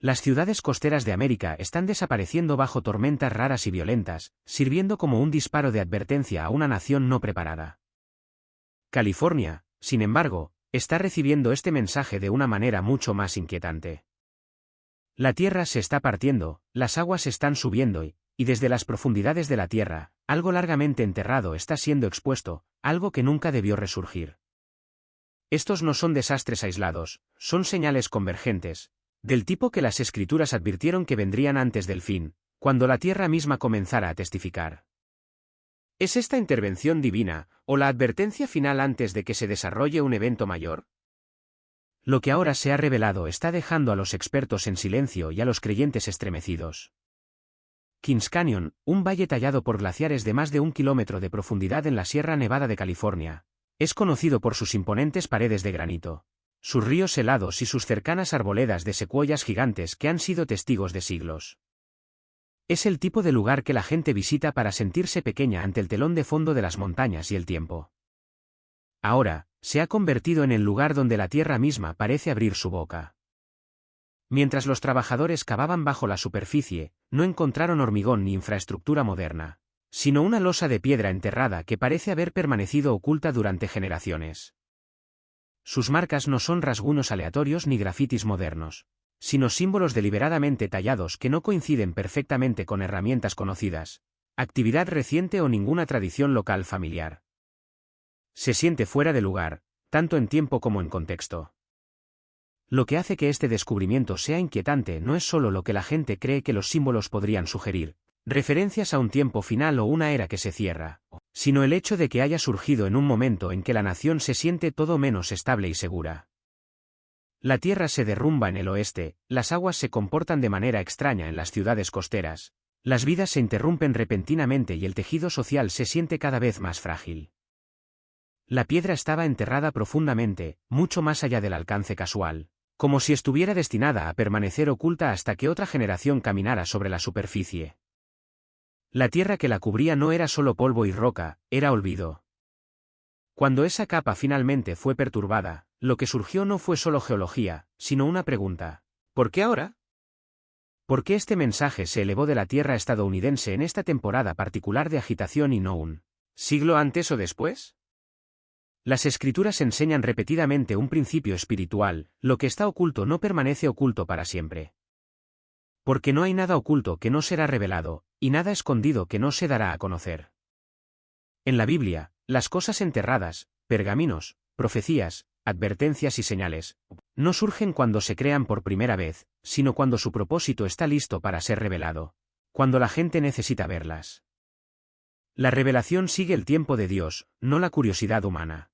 Las ciudades costeras de América están desapareciendo bajo tormentas raras y violentas, sirviendo como un disparo de advertencia a una nación no preparada. California, sin embargo, está recibiendo este mensaje de una manera mucho más inquietante. La tierra se está partiendo, las aguas están subiendo y desde las profundidades de la tierra, algo largamente enterrado está siendo expuesto, algo que nunca debió resurgir. Estos no son desastres aislados, son señales convergentes, del tipo que las Escrituras advirtieron que vendrían antes del fin, cuando la tierra misma comenzara a testificar. ¿Es esta intervención divina, o la advertencia final antes de que se desarrolle un evento mayor? Lo que ahora se ha revelado está dejando a los expertos en silencio y a los creyentes estremecidos. Kings Canyon, un valle tallado por glaciares de más de 1 kilómetro de profundidad en la Sierra Nevada de California, es conocido por sus imponentes paredes de granito, sus ríos helados y sus cercanas arboledas de secuoyas gigantes que han sido testigos de siglos. Es el tipo de lugar que la gente visita para sentirse pequeña ante el telón de fondo de las montañas y el tiempo. Ahora, se ha convertido en el lugar donde la tierra misma parece abrir su boca. Mientras los trabajadores cavaban bajo la superficie, no encontraron hormigón ni infraestructura moderna, sino una losa de piedra enterrada que parece haber permanecido oculta durante generaciones. Sus marcas no son rasguños aleatorios ni grafitis modernos, sino símbolos deliberadamente tallados que no coinciden perfectamente con herramientas conocidas, actividad reciente o ninguna tradición local familiar. Se siente fuera de lugar, tanto en tiempo como en contexto. Lo que hace que este descubrimiento sea inquietante no es solo lo que la gente cree que los símbolos podrían sugerir, referencias a un tiempo final o una era que se cierra, sino el hecho de que haya surgido en un momento en que la nación se siente todo menos estable y segura. La tierra se derrumba en el oeste, las aguas se comportan de manera extraña en las ciudades costeras, las vidas se interrumpen repentinamente y el tejido social se siente cada vez más frágil. La piedra estaba enterrada profundamente, mucho más allá del alcance casual, como si estuviera destinada a permanecer oculta hasta que otra generación caminara sobre la superficie. La tierra que la cubría no era solo polvo y roca, era olvido. Cuando esa capa finalmente fue perturbada, lo que surgió no fue solo geología, sino una pregunta: ¿por qué ahora? ¿Por qué este mensaje se elevó de la tierra estadounidense en esta temporada particular de agitación y no un siglo antes o después? Las Escrituras enseñan repetidamente un principio espiritual: lo que está oculto no permanece oculto para siempre. Porque no hay nada oculto que no será revelado, y nada escondido que no se dará a conocer. En la Biblia, las cosas enterradas, pergaminos, profecías, advertencias y señales, no surgen cuando se crean por primera vez, sino cuando su propósito está listo para ser revelado, cuando la gente necesita verlas. La revelación sigue el tiempo de Dios, no la curiosidad humana.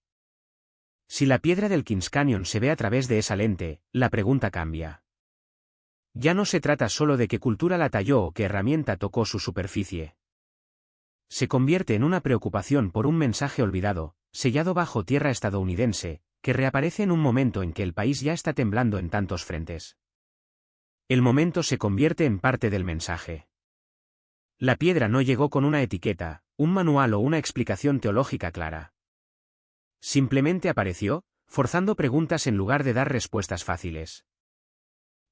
Si la piedra del Kings Canyon se ve a través de esa lente, la pregunta cambia. Ya no se trata solo de qué cultura la talló o qué herramienta tocó su superficie. Se convierte en una preocupación por un mensaje olvidado, sellado bajo tierra estadounidense, que reaparece en un momento en que el país ya está temblando en tantos frentes. El momento se convierte en parte del mensaje. La piedra no llegó con una etiqueta, un manual o una explicación teológica clara. Simplemente apareció, forzando preguntas en lugar de dar respuestas fáciles.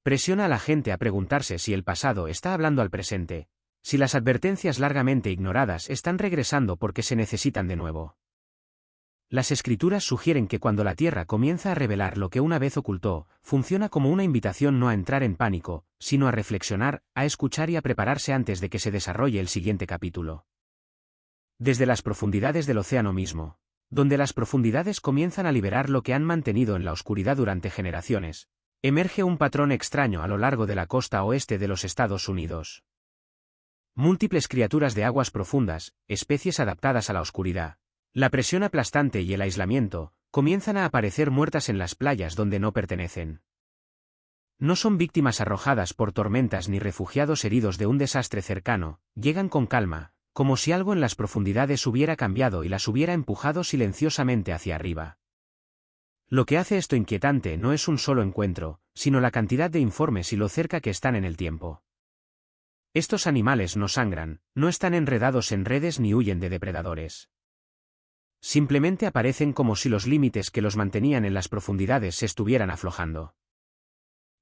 Presiona a la gente a preguntarse si el pasado está hablando al presente, si las advertencias largamente ignoradas están regresando porque se necesitan de nuevo. Las Escrituras sugieren que cuando la tierra comienza a revelar lo que una vez ocultó, funciona como una invitación no a entrar en pánico, sino a reflexionar, a escuchar y a prepararse antes de que se desarrolle el siguiente capítulo. Desde las profundidades del océano mismo, donde las profundidades comienzan a liberar lo que han mantenido en la oscuridad durante generaciones, emerge un patrón extraño a lo largo de la costa oeste de los Estados Unidos. Múltiples criaturas de aguas profundas, especies adaptadas a la oscuridad, la presión aplastante y el aislamiento, comienzan a aparecer muertas en las playas donde no pertenecen. No son víctimas arrojadas por tormentas ni refugiados heridos de un desastre cercano, llegan con calma, como si algo en las profundidades hubiera cambiado y las hubiera empujado silenciosamente hacia arriba. Lo que hace esto inquietante no es un solo encuentro, sino la cantidad de informes y lo cerca que están en el tiempo. Estos animales no sangran, no están enredados en redes ni huyen de depredadores. Simplemente aparecen como si los límites que los mantenían en las profundidades se estuvieran aflojando.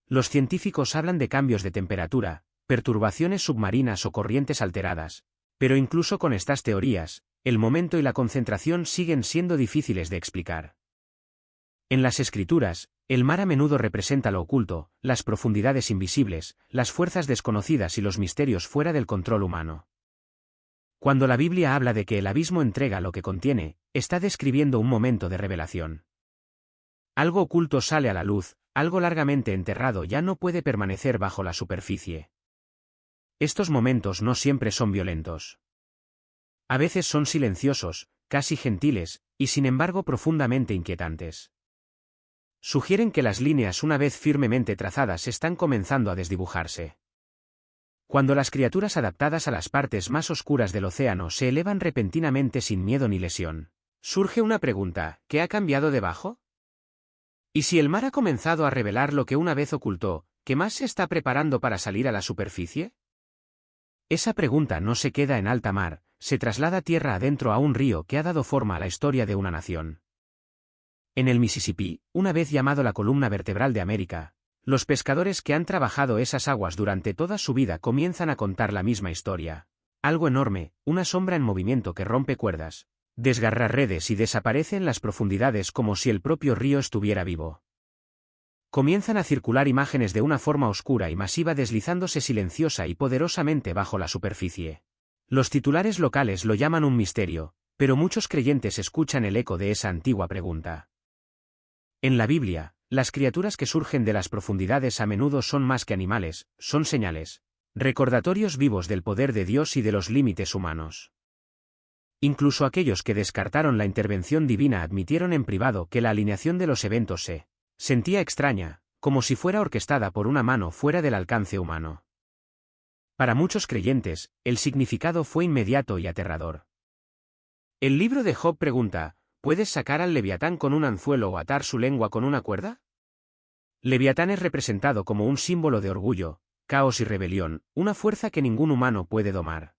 Los científicos hablan de cambios de temperatura, perturbaciones submarinas o corrientes alteradas, pero incluso con estas teorías, el momento y la concentración siguen siendo difíciles de explicar. En las escrituras, el mar a menudo representa lo oculto, las profundidades invisibles, las fuerzas desconocidas y los misterios fuera del control humano. Cuando la Biblia habla de que el abismo entrega lo que contiene, está describiendo un momento de revelación. Algo oculto sale a la luz, algo largamente enterrado ya no puede permanecer bajo la superficie. Estos momentos no siempre son violentos. A veces son silenciosos, casi gentiles, y sin embargo profundamente inquietantes. Sugieren que las líneas una vez firmemente trazadas están comenzando a desdibujarse. Cuando las criaturas adaptadas a las partes más oscuras del océano se elevan repentinamente sin miedo ni lesión, surge una pregunta: ¿qué ha cambiado debajo? ¿Y si el mar ha comenzado a revelar lo que una vez ocultó, qué más se está preparando para salir a la superficie? Esa pregunta no se queda en alta mar, se traslada tierra adentro a un río que ha dado forma a la historia de una nación. En el Mississippi, una vez llamado la columna vertebral de América, los pescadores que han trabajado esas aguas durante toda su vida comienzan a contar la misma historia. Algo enorme, una sombra en movimiento que rompe cuerdas, desgarra redes y desaparece en las profundidades como si el propio río estuviera vivo. Comienzan a circular imágenes de una forma oscura y masiva deslizándose silenciosa y poderosamente bajo la superficie. Los titulares locales lo llaman un misterio, pero muchos creyentes escuchan el eco de esa antigua pregunta. En la Biblia, las criaturas que surgen de las profundidades a menudo son más que animales, son señales, recordatorios vivos del poder de Dios y de los límites humanos. Incluso aquellos que descartaron la intervención divina admitieron en privado que la alineación de los eventos se sentía extraña, como si fuera orquestada por una mano fuera del alcance humano. Para muchos creyentes, el significado fue inmediato y aterrador. El libro de Job pregunta: ¿puedes sacar al Leviatán con un anzuelo o atar su lengua con una cuerda? Leviatán es representado como un símbolo de orgullo, caos y rebelión, una fuerza que ningún humano puede domar.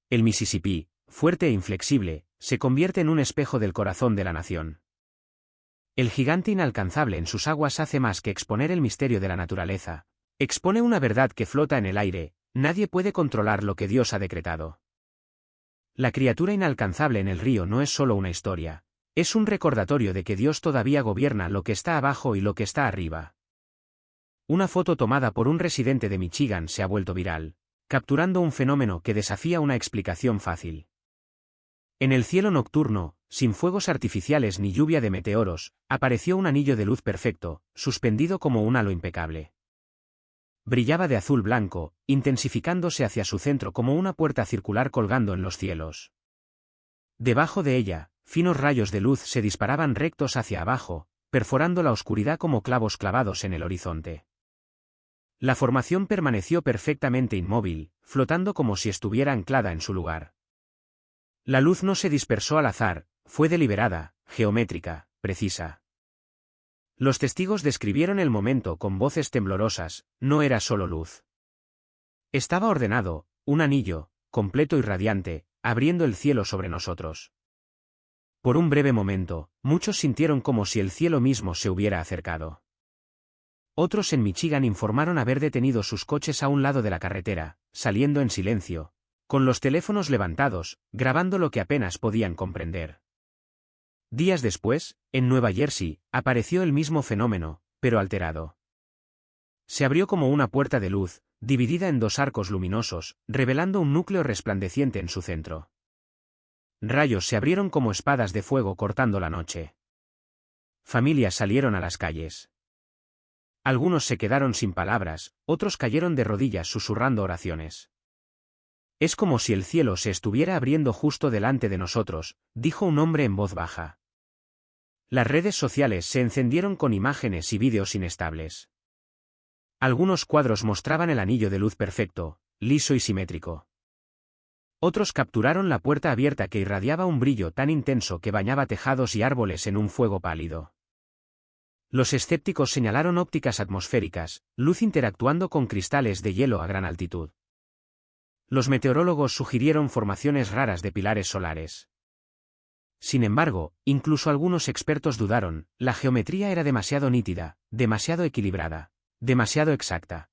El Mississippi, fuerte e inflexible, se convierte en un espejo del corazón de la nación. El gigante inalcanzable en sus aguas hace más que exponer el misterio de la naturaleza. Expone una verdad que flota en el aire: nadie puede controlar lo que Dios ha decretado. La criatura inalcanzable en el río no es solo una historia, es un recordatorio de que Dios todavía gobierna lo que está abajo y lo que está arriba. Una foto tomada por un residente de Michigan se ha vuelto viral, capturando un fenómeno que desafía una explicación fácil. En el cielo nocturno, sin fuegos artificiales ni lluvia de meteoros, apareció un anillo de luz perfecto, suspendido como un halo impecable. Brillaba de azul blanco, intensificándose hacia su centro como una puerta circular colgando en los cielos. Debajo de ella, finos rayos de luz se disparaban rectos hacia abajo, perforando la oscuridad como clavos clavados en el horizonte. La formación permaneció perfectamente inmóvil, flotando como si estuviera anclada en su lugar. La luz no se dispersó al azar, fue deliberada, geométrica, precisa. Los testigos describieron el momento con voces temblorosas: no era solo luz. Estaba ordenado, un anillo, completo y radiante, abriendo el cielo sobre nosotros. Por un breve momento, muchos sintieron como si el cielo mismo se hubiera acercado. Otros en Michigan informaron haber detenido sus coches a un lado de la carretera, saliendo en silencio, con los teléfonos levantados, grabando lo que apenas podían comprender. Días después, en Nueva Jersey, apareció el mismo fenómeno, pero alterado. Se abrió como una puerta de luz, dividida en dos arcos luminosos, revelando un núcleo resplandeciente en su centro. Rayos se abrieron como espadas de fuego cortando la noche. Familias salieron a las calles. Algunos se quedaron sin palabras, otros cayeron de rodillas susurrando oraciones. Es como si el cielo se estuviera abriendo justo delante de nosotros, dijo un hombre en voz baja. Las redes sociales se encendieron con imágenes y vídeos inestables. Algunos cuadros mostraban el anillo de luz perfecto, liso y simétrico. Otros capturaron la puerta abierta que irradiaba un brillo tan intenso que bañaba tejados y árboles en un fuego pálido. Los escépticos señalaron ópticas atmosféricas, luz interactuando con cristales de hielo a gran altitud. Los meteorólogos sugirieron formaciones raras de pilares solares. Sin embargo, incluso algunos expertos dudaron: la geometría era demasiado nítida, demasiado equilibrada. demasiado exacta.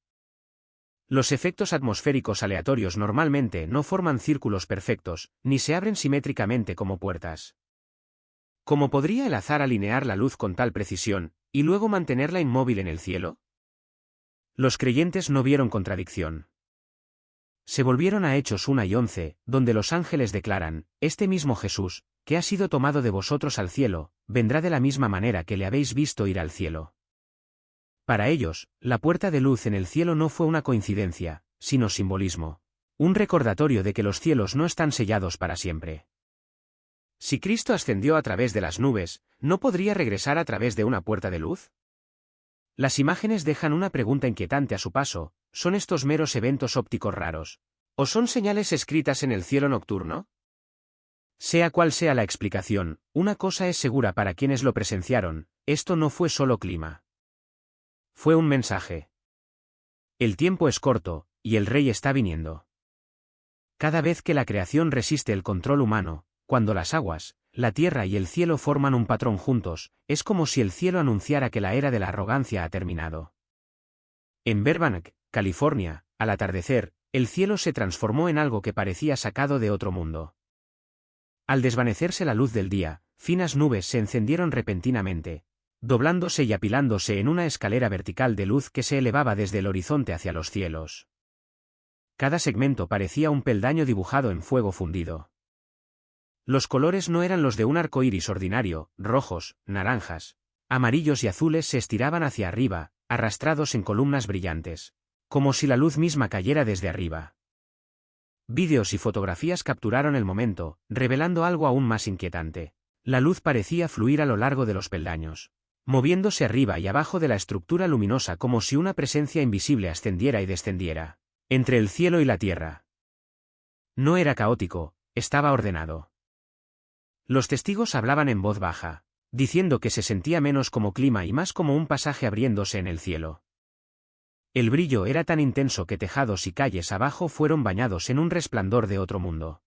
Los efectos atmosféricos aleatorios normalmente no forman círculos perfectos, ni se abren simétricamente como puertas. ¿Cómo podría el azar alinear la luz con tal precisión, y luego mantenerla inmóvil en el cielo? Los creyentes no vieron contradicción. Se volvieron a Hechos 1 y 11, donde los ángeles declaran: este mismo Jesús, que ha sido tomado de vosotros al cielo, vendrá de la misma manera que le habéis visto ir al cielo. Para ellos, la puerta de luz en el cielo no fue una coincidencia, sino simbolismo. Un recordatorio de que los cielos no están sellados para siempre. Si Cristo ascendió a través de las nubes, ¿no podría regresar a través de una puerta de luz? Las imágenes dejan una pregunta inquietante a su paso: ¿son estos meros eventos ópticos raros? ¿O son señales escritas en el cielo nocturno? Sea cual sea la explicación, una cosa es segura para quienes lo presenciaron: esto no fue solo clima. Fue un mensaje. El tiempo es corto, y el rey está viniendo. Cada vez que la creación resiste el control humano, cuando las aguas, la tierra y el cielo forman un patrón juntos, es como si el cielo anunciara que la era de la arrogancia ha terminado. En Burbank, California, al atardecer, el cielo se transformó en algo que parecía sacado de otro mundo. Al desvanecerse la luz del día, finas nubes se encendieron repentinamente, doblándose y apilándose en una escalera vertical de luz que se elevaba desde el horizonte hacia los cielos. Cada segmento parecía un peldaño dibujado en fuego fundido. Los colores no eran los de un arco iris ordinario: rojos, naranjas, amarillos y azules se estiraban hacia arriba, arrastrados en columnas brillantes, como si la luz misma cayera desde arriba. Vídeos y fotografías capturaron el momento, revelando algo aún más inquietante. La luz parecía fluir a lo largo de los peldaños, moviéndose arriba y abajo de la estructura luminosa como si una presencia invisible ascendiera y descendiera, entre el cielo y la tierra. No era caótico, estaba ordenado. Los testigos hablaban en voz baja, diciendo que se sentía menos como clima y más como un pasaje abriéndose en el cielo. El brillo era tan intenso que tejados y calles abajo fueron bañados en un resplandor de otro mundo.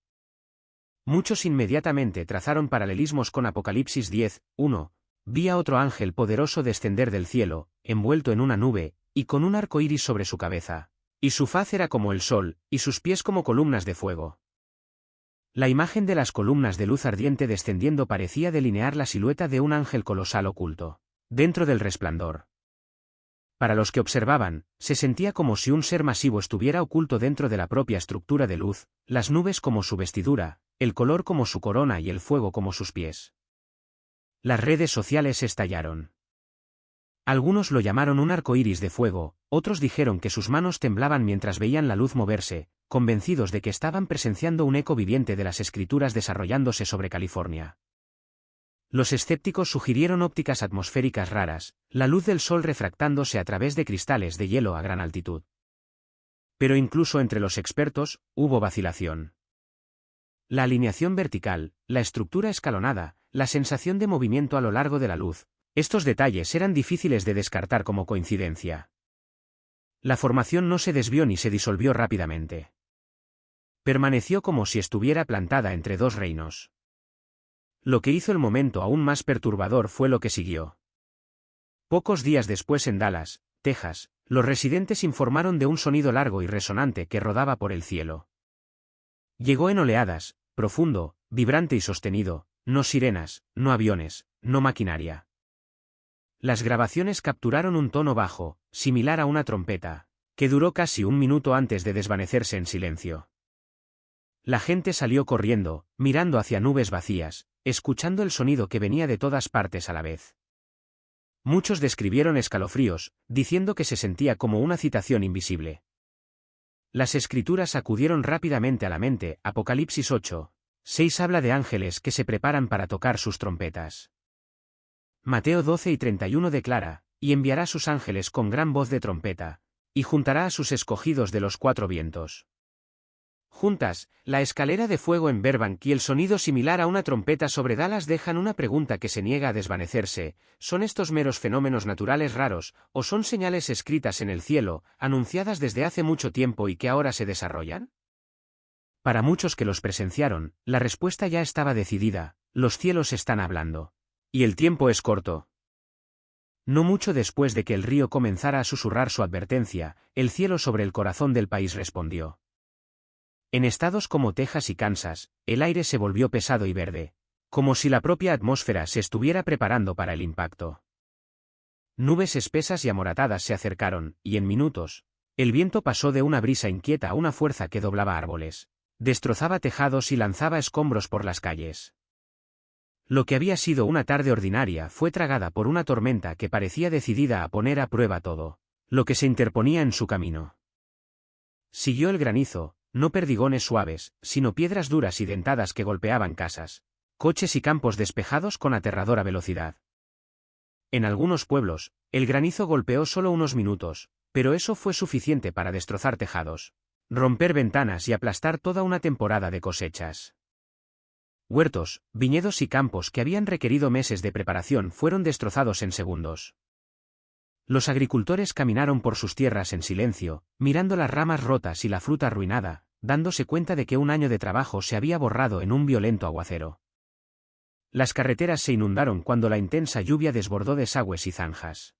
Muchos inmediatamente trazaron paralelismos con Apocalipsis 10:1. Vi a otro ángel poderoso descender del cielo, envuelto en una nube, y con un arco iris sobre su cabeza. Y su faz era como el sol, y sus pies como columnas de fuego. La imagen de las columnas de luz ardiente descendiendo parecía delinear la silueta de un ángel colosal oculto, dentro del resplandor. Para los que observaban, se sentía como si un ser masivo estuviera oculto dentro de la propia estructura de luz, las nubes como su vestidura, el color como su corona y el fuego como sus pies. Las redes sociales estallaron. Algunos lo llamaron un arco iris de fuego, otros dijeron que sus manos temblaban mientras veían la luz moverse, convencidos de que estaban presenciando un eco viviente de las escrituras desarrollándose sobre California. Los escépticos sugirieron ópticas atmosféricas raras, la luz del sol refractándose a través de cristales de hielo a gran altitud. Pero incluso entre los expertos, hubo vacilación. La alineación vertical, la estructura escalonada, la sensación de movimiento a lo largo de la luz, estos detalles eran difíciles de descartar como coincidencia. La formación no se desvió ni se disolvió rápidamente. Permaneció como si estuviera plantada entre dos reinos. Lo que hizo el momento aún más perturbador fue lo que siguió. Pocos días después en Dallas, Texas, los residentes informaron de un sonido largo y resonante que rodaba por el cielo. Llegó en oleadas, profundo, vibrante y sostenido, no sirenas, no aviones, no maquinaria. Las grabaciones capturaron un tono bajo, similar a una trompeta, que duró casi un minuto antes de desvanecerse en silencio. La gente salió corriendo, mirando hacia nubes vacías, escuchando el sonido que venía de todas partes a la vez. Muchos describieron escalofríos, diciendo que se sentía como una citación invisible. Las escrituras acudieron rápidamente a la mente. Apocalipsis 8:6 habla de ángeles que se preparan para tocar sus trompetas. Mateo 12:31 declara: y enviará sus ángeles con gran voz de trompeta, y juntará a sus escogidos de los cuatro vientos. Juntas, la escalera de fuego en Burbank y el sonido similar a una trompeta sobre Dallas dejan una pregunta que se niega a desvanecerse: ¿son estos meros fenómenos naturales raros, o son señales escritas en el cielo, anunciadas desde hace mucho tiempo y que ahora se desarrollan? Para muchos que los presenciaron, la respuesta ya estaba decidida: los cielos están hablando. Y el tiempo es corto. No mucho después de que el río comenzara a susurrar su advertencia, el cielo sobre el corazón del país respondió. En estados como Texas y Kansas, el aire se volvió pesado y verde, como si la propia atmósfera se estuviera preparando para el impacto. Nubes espesas y amoratadas se acercaron, y en minutos, el viento pasó de una brisa inquieta a una fuerza que doblaba árboles, destrozaba tejados y lanzaba escombros por las calles. Lo que había sido una tarde ordinaria fue tragada por una tormenta que parecía decidida a poner a prueba todo lo que se interponía en su camino. Siguió el granizo, no perdigones suaves, sino piedras duras y dentadas que golpeaban casas, coches y campos despejados con aterradora velocidad. En algunos pueblos, el granizo golpeó solo unos minutos, pero eso fue suficiente para destrozar tejados, romper ventanas y aplastar toda una temporada de cosechas. Huertos, viñedos y campos que habían requerido meses de preparación fueron destrozados en segundos. Los agricultores caminaron por sus tierras en silencio, mirando las ramas rotas y la fruta arruinada, dándose cuenta de que un año de trabajo se había borrado en un violento aguacero. Las carreteras se inundaron cuando la intensa lluvia desbordó desagües y zanjas.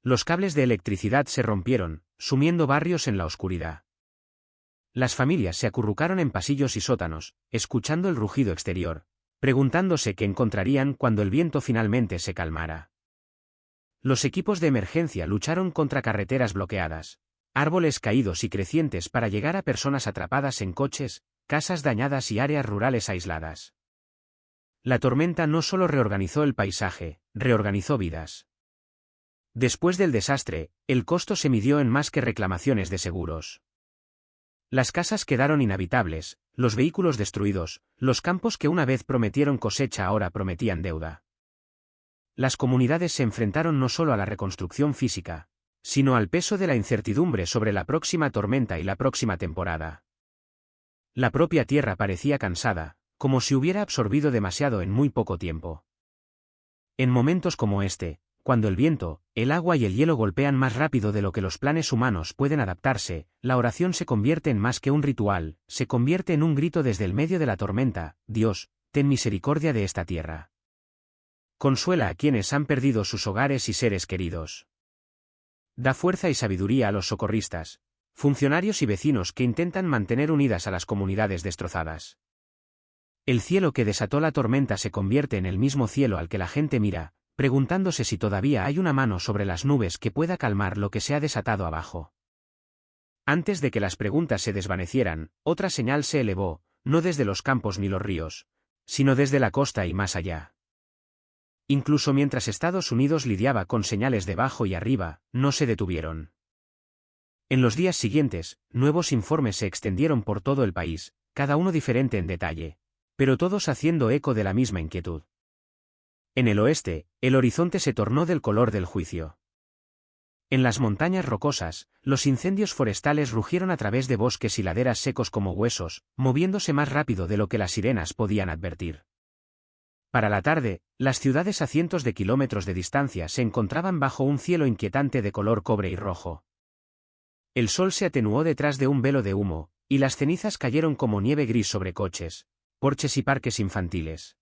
Los cables de electricidad se rompieron, sumiendo barrios en la oscuridad. Las familias se acurrucaron en pasillos y sótanos, escuchando el rugido exterior, preguntándose qué encontrarían cuando el viento finalmente se calmara. Los equipos de emergencia lucharon contra carreteras bloqueadas, árboles caídos y crecientes para llegar a personas atrapadas en coches, casas dañadas y áreas rurales aisladas. La tormenta no solo reorganizó el paisaje, reorganizó vidas. Después del desastre, el costo se midió en más que reclamaciones de seguros. Las casas quedaron inhabitables, los vehículos destruidos, los campos que una vez prometieron cosecha ahora prometían deuda. Las comunidades se enfrentaron no solo a la reconstrucción física, sino al peso de la incertidumbre sobre la próxima tormenta y la próxima temporada. La propia tierra parecía cansada, como si hubiera absorbido demasiado en muy poco tiempo. En momentos como este, cuando el viento, el agua y el hielo golpean más rápido de lo que los planes humanos pueden adaptarse, la oración se convierte en más que un ritual, se convierte en un grito desde el medio de la tormenta: Dios, ten misericordia de esta tierra. Consuela a quienes han perdido sus hogares y seres queridos. Da fuerza y sabiduría a los socorristas, funcionarios y vecinos que intentan mantener unidas a las comunidades destrozadas. El cielo que desató la tormenta se convierte en el mismo cielo al que la gente mira, preguntándose si todavía hay una mano sobre las nubes que pueda calmar lo que se ha desatado abajo. Antes de que las preguntas se desvanecieran, otra señal se elevó, no desde los campos ni los ríos, sino desde la costa y más allá. Incluso mientras Estados Unidos lidiaba con señales de abajo y arriba, no se detuvieron. En los días siguientes, nuevos informes se extendieron por todo el país, cada uno diferente en detalle, pero todos haciendo eco de la misma inquietud. En el oeste, el horizonte se tornó del color del juicio. En las montañas rocosas, los incendios forestales rugieron a través de bosques y laderas secos como huesos, moviéndose más rápido de lo que las sirenas podían advertir. Para la tarde, las ciudades a cientos de kilómetros de distancia se encontraban bajo un cielo inquietante de color cobre y rojo. El sol se atenuó detrás de un velo de humo, y las cenizas cayeron como nieve gris sobre coches, porches y parques infantiles.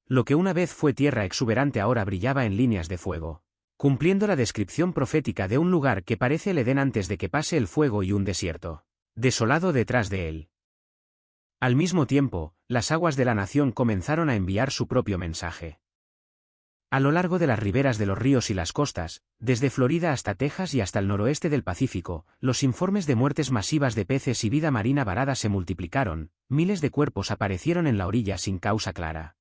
Lo que una vez fue tierra exuberante ahora brillaba en líneas de fuego, cumpliendo la descripción profética de un lugar que parece el Edén antes de que pase el fuego y un desierto desolado detrás de él. Al mismo tiempo, las aguas de la nación comenzaron a enviar su propio mensaje. A lo largo de las riberas de los ríos y las costas, desde Florida hasta Texas y hasta el noroeste del Pacífico, los informes de muertes masivas de peces y vida marina varada se multiplicaron, miles de cuerpos aparecieron en la orilla sin causa clara.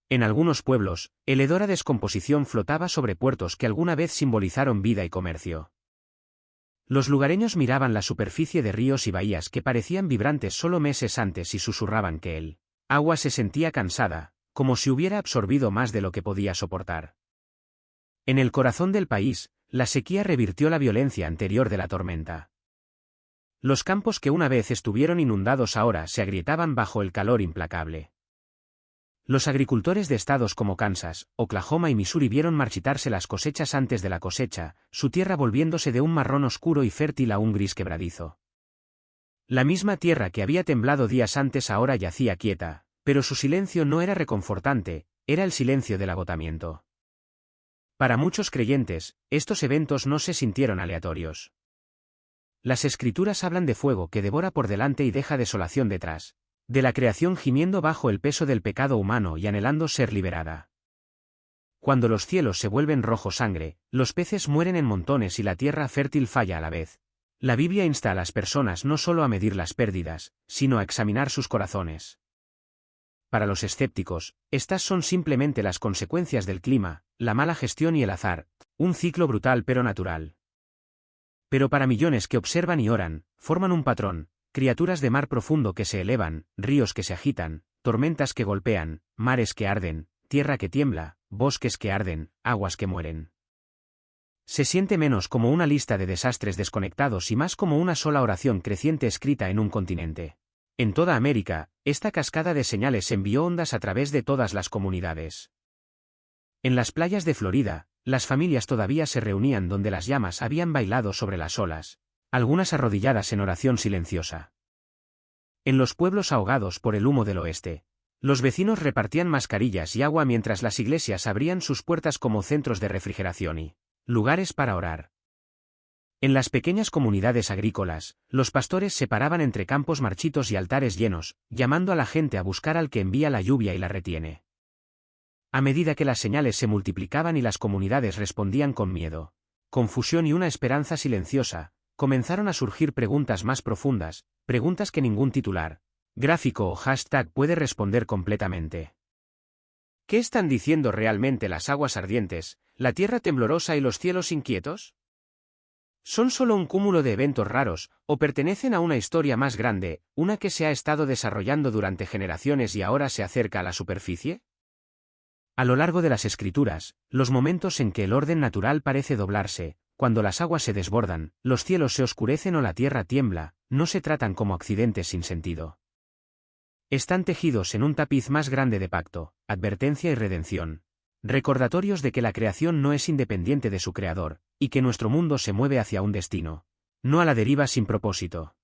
En algunos pueblos, el hedor a descomposición flotaba sobre puertos que alguna vez simbolizaron vida y comercio. Los lugareños miraban la superficie de ríos y bahías que parecían vibrantes solo meses antes y susurraban que el agua se sentía cansada, como si hubiera absorbido más de lo que podía soportar. En el corazón del país, la sequía revirtió la violencia anterior de la tormenta. Los campos que una vez estuvieron inundados ahora se agrietaban bajo el calor implacable. Los agricultores de estados como Kansas, Oklahoma y Missouri vieron marchitarse las cosechas antes de la cosecha, su tierra volviéndose de un marrón oscuro y fértil a un gris quebradizo. La misma tierra que había temblado días antes ahora yacía quieta, pero su silencio no era reconfortante, era el silencio del agotamiento. Para muchos creyentes, estos eventos no se sintieron aleatorios. Las Escrituras hablan de fuego que devora por delante y deja desolación detrás, de la creación gimiendo bajo el peso del pecado humano y anhelando ser liberada. Cuando los cielos se vuelven rojo sangre, los peces mueren en montones y la tierra fértil falla a la vez. La Biblia insta a las personas no solo a medir las pérdidas, sino a examinar sus corazones. Para los escépticos, estas son simplemente las consecuencias del clima, la mala gestión y el azar, un ciclo brutal pero natural. Pero para millones que observan y oran, forman un patrón, criaturas de mar profundo que se elevan, ríos que se agitan, tormentas que golpean, mares que arden, tierra que tiembla, bosques que arden, aguas que mueren. Se siente menos como una lista de desastres desconectados y más como una sola oración creciente escrita en un continente. En toda América, esta cascada de señales envió ondas a través de todas las comunidades. En las playas de Florida, las familias todavía se reunían donde las llamas habían bailado sobre las olas, algunas arrodilladas en oración silenciosa. En los pueblos ahogados por el humo del oeste, los vecinos repartían mascarillas y agua mientras las iglesias abrían sus puertas como centros de refrigeración y lugares para orar. En las pequeñas comunidades agrícolas, los pastores se paraban entre campos marchitos y altares llenos, llamando a la gente a buscar al que envía la lluvia y la retiene. A medida que las señales se multiplicaban y las comunidades respondían con miedo, confusión y una esperanza silenciosa, comenzaron a surgir preguntas más profundas, preguntas que ningún titular, gráfico o hashtag puede responder completamente. ¿Qué están diciendo realmente las aguas ardientes, la tierra temblorosa y los cielos inquietos? ¿Son solo un cúmulo de eventos raros, o pertenecen a una historia más grande, una que se ha estado desarrollando durante generaciones y ahora se acerca a la superficie? A lo largo de las Escrituras, los momentos en que el orden natural parece doblarse, cuando las aguas se desbordan, los cielos se oscurecen o la tierra tiembla, no se tratan como accidentes sin sentido. Están tejidos en un tapiz más grande de pacto, advertencia y redención. Recordatorios de que la creación no es independiente de su creador, y que nuestro mundo se mueve hacia un destino, no a la deriva sin propósito.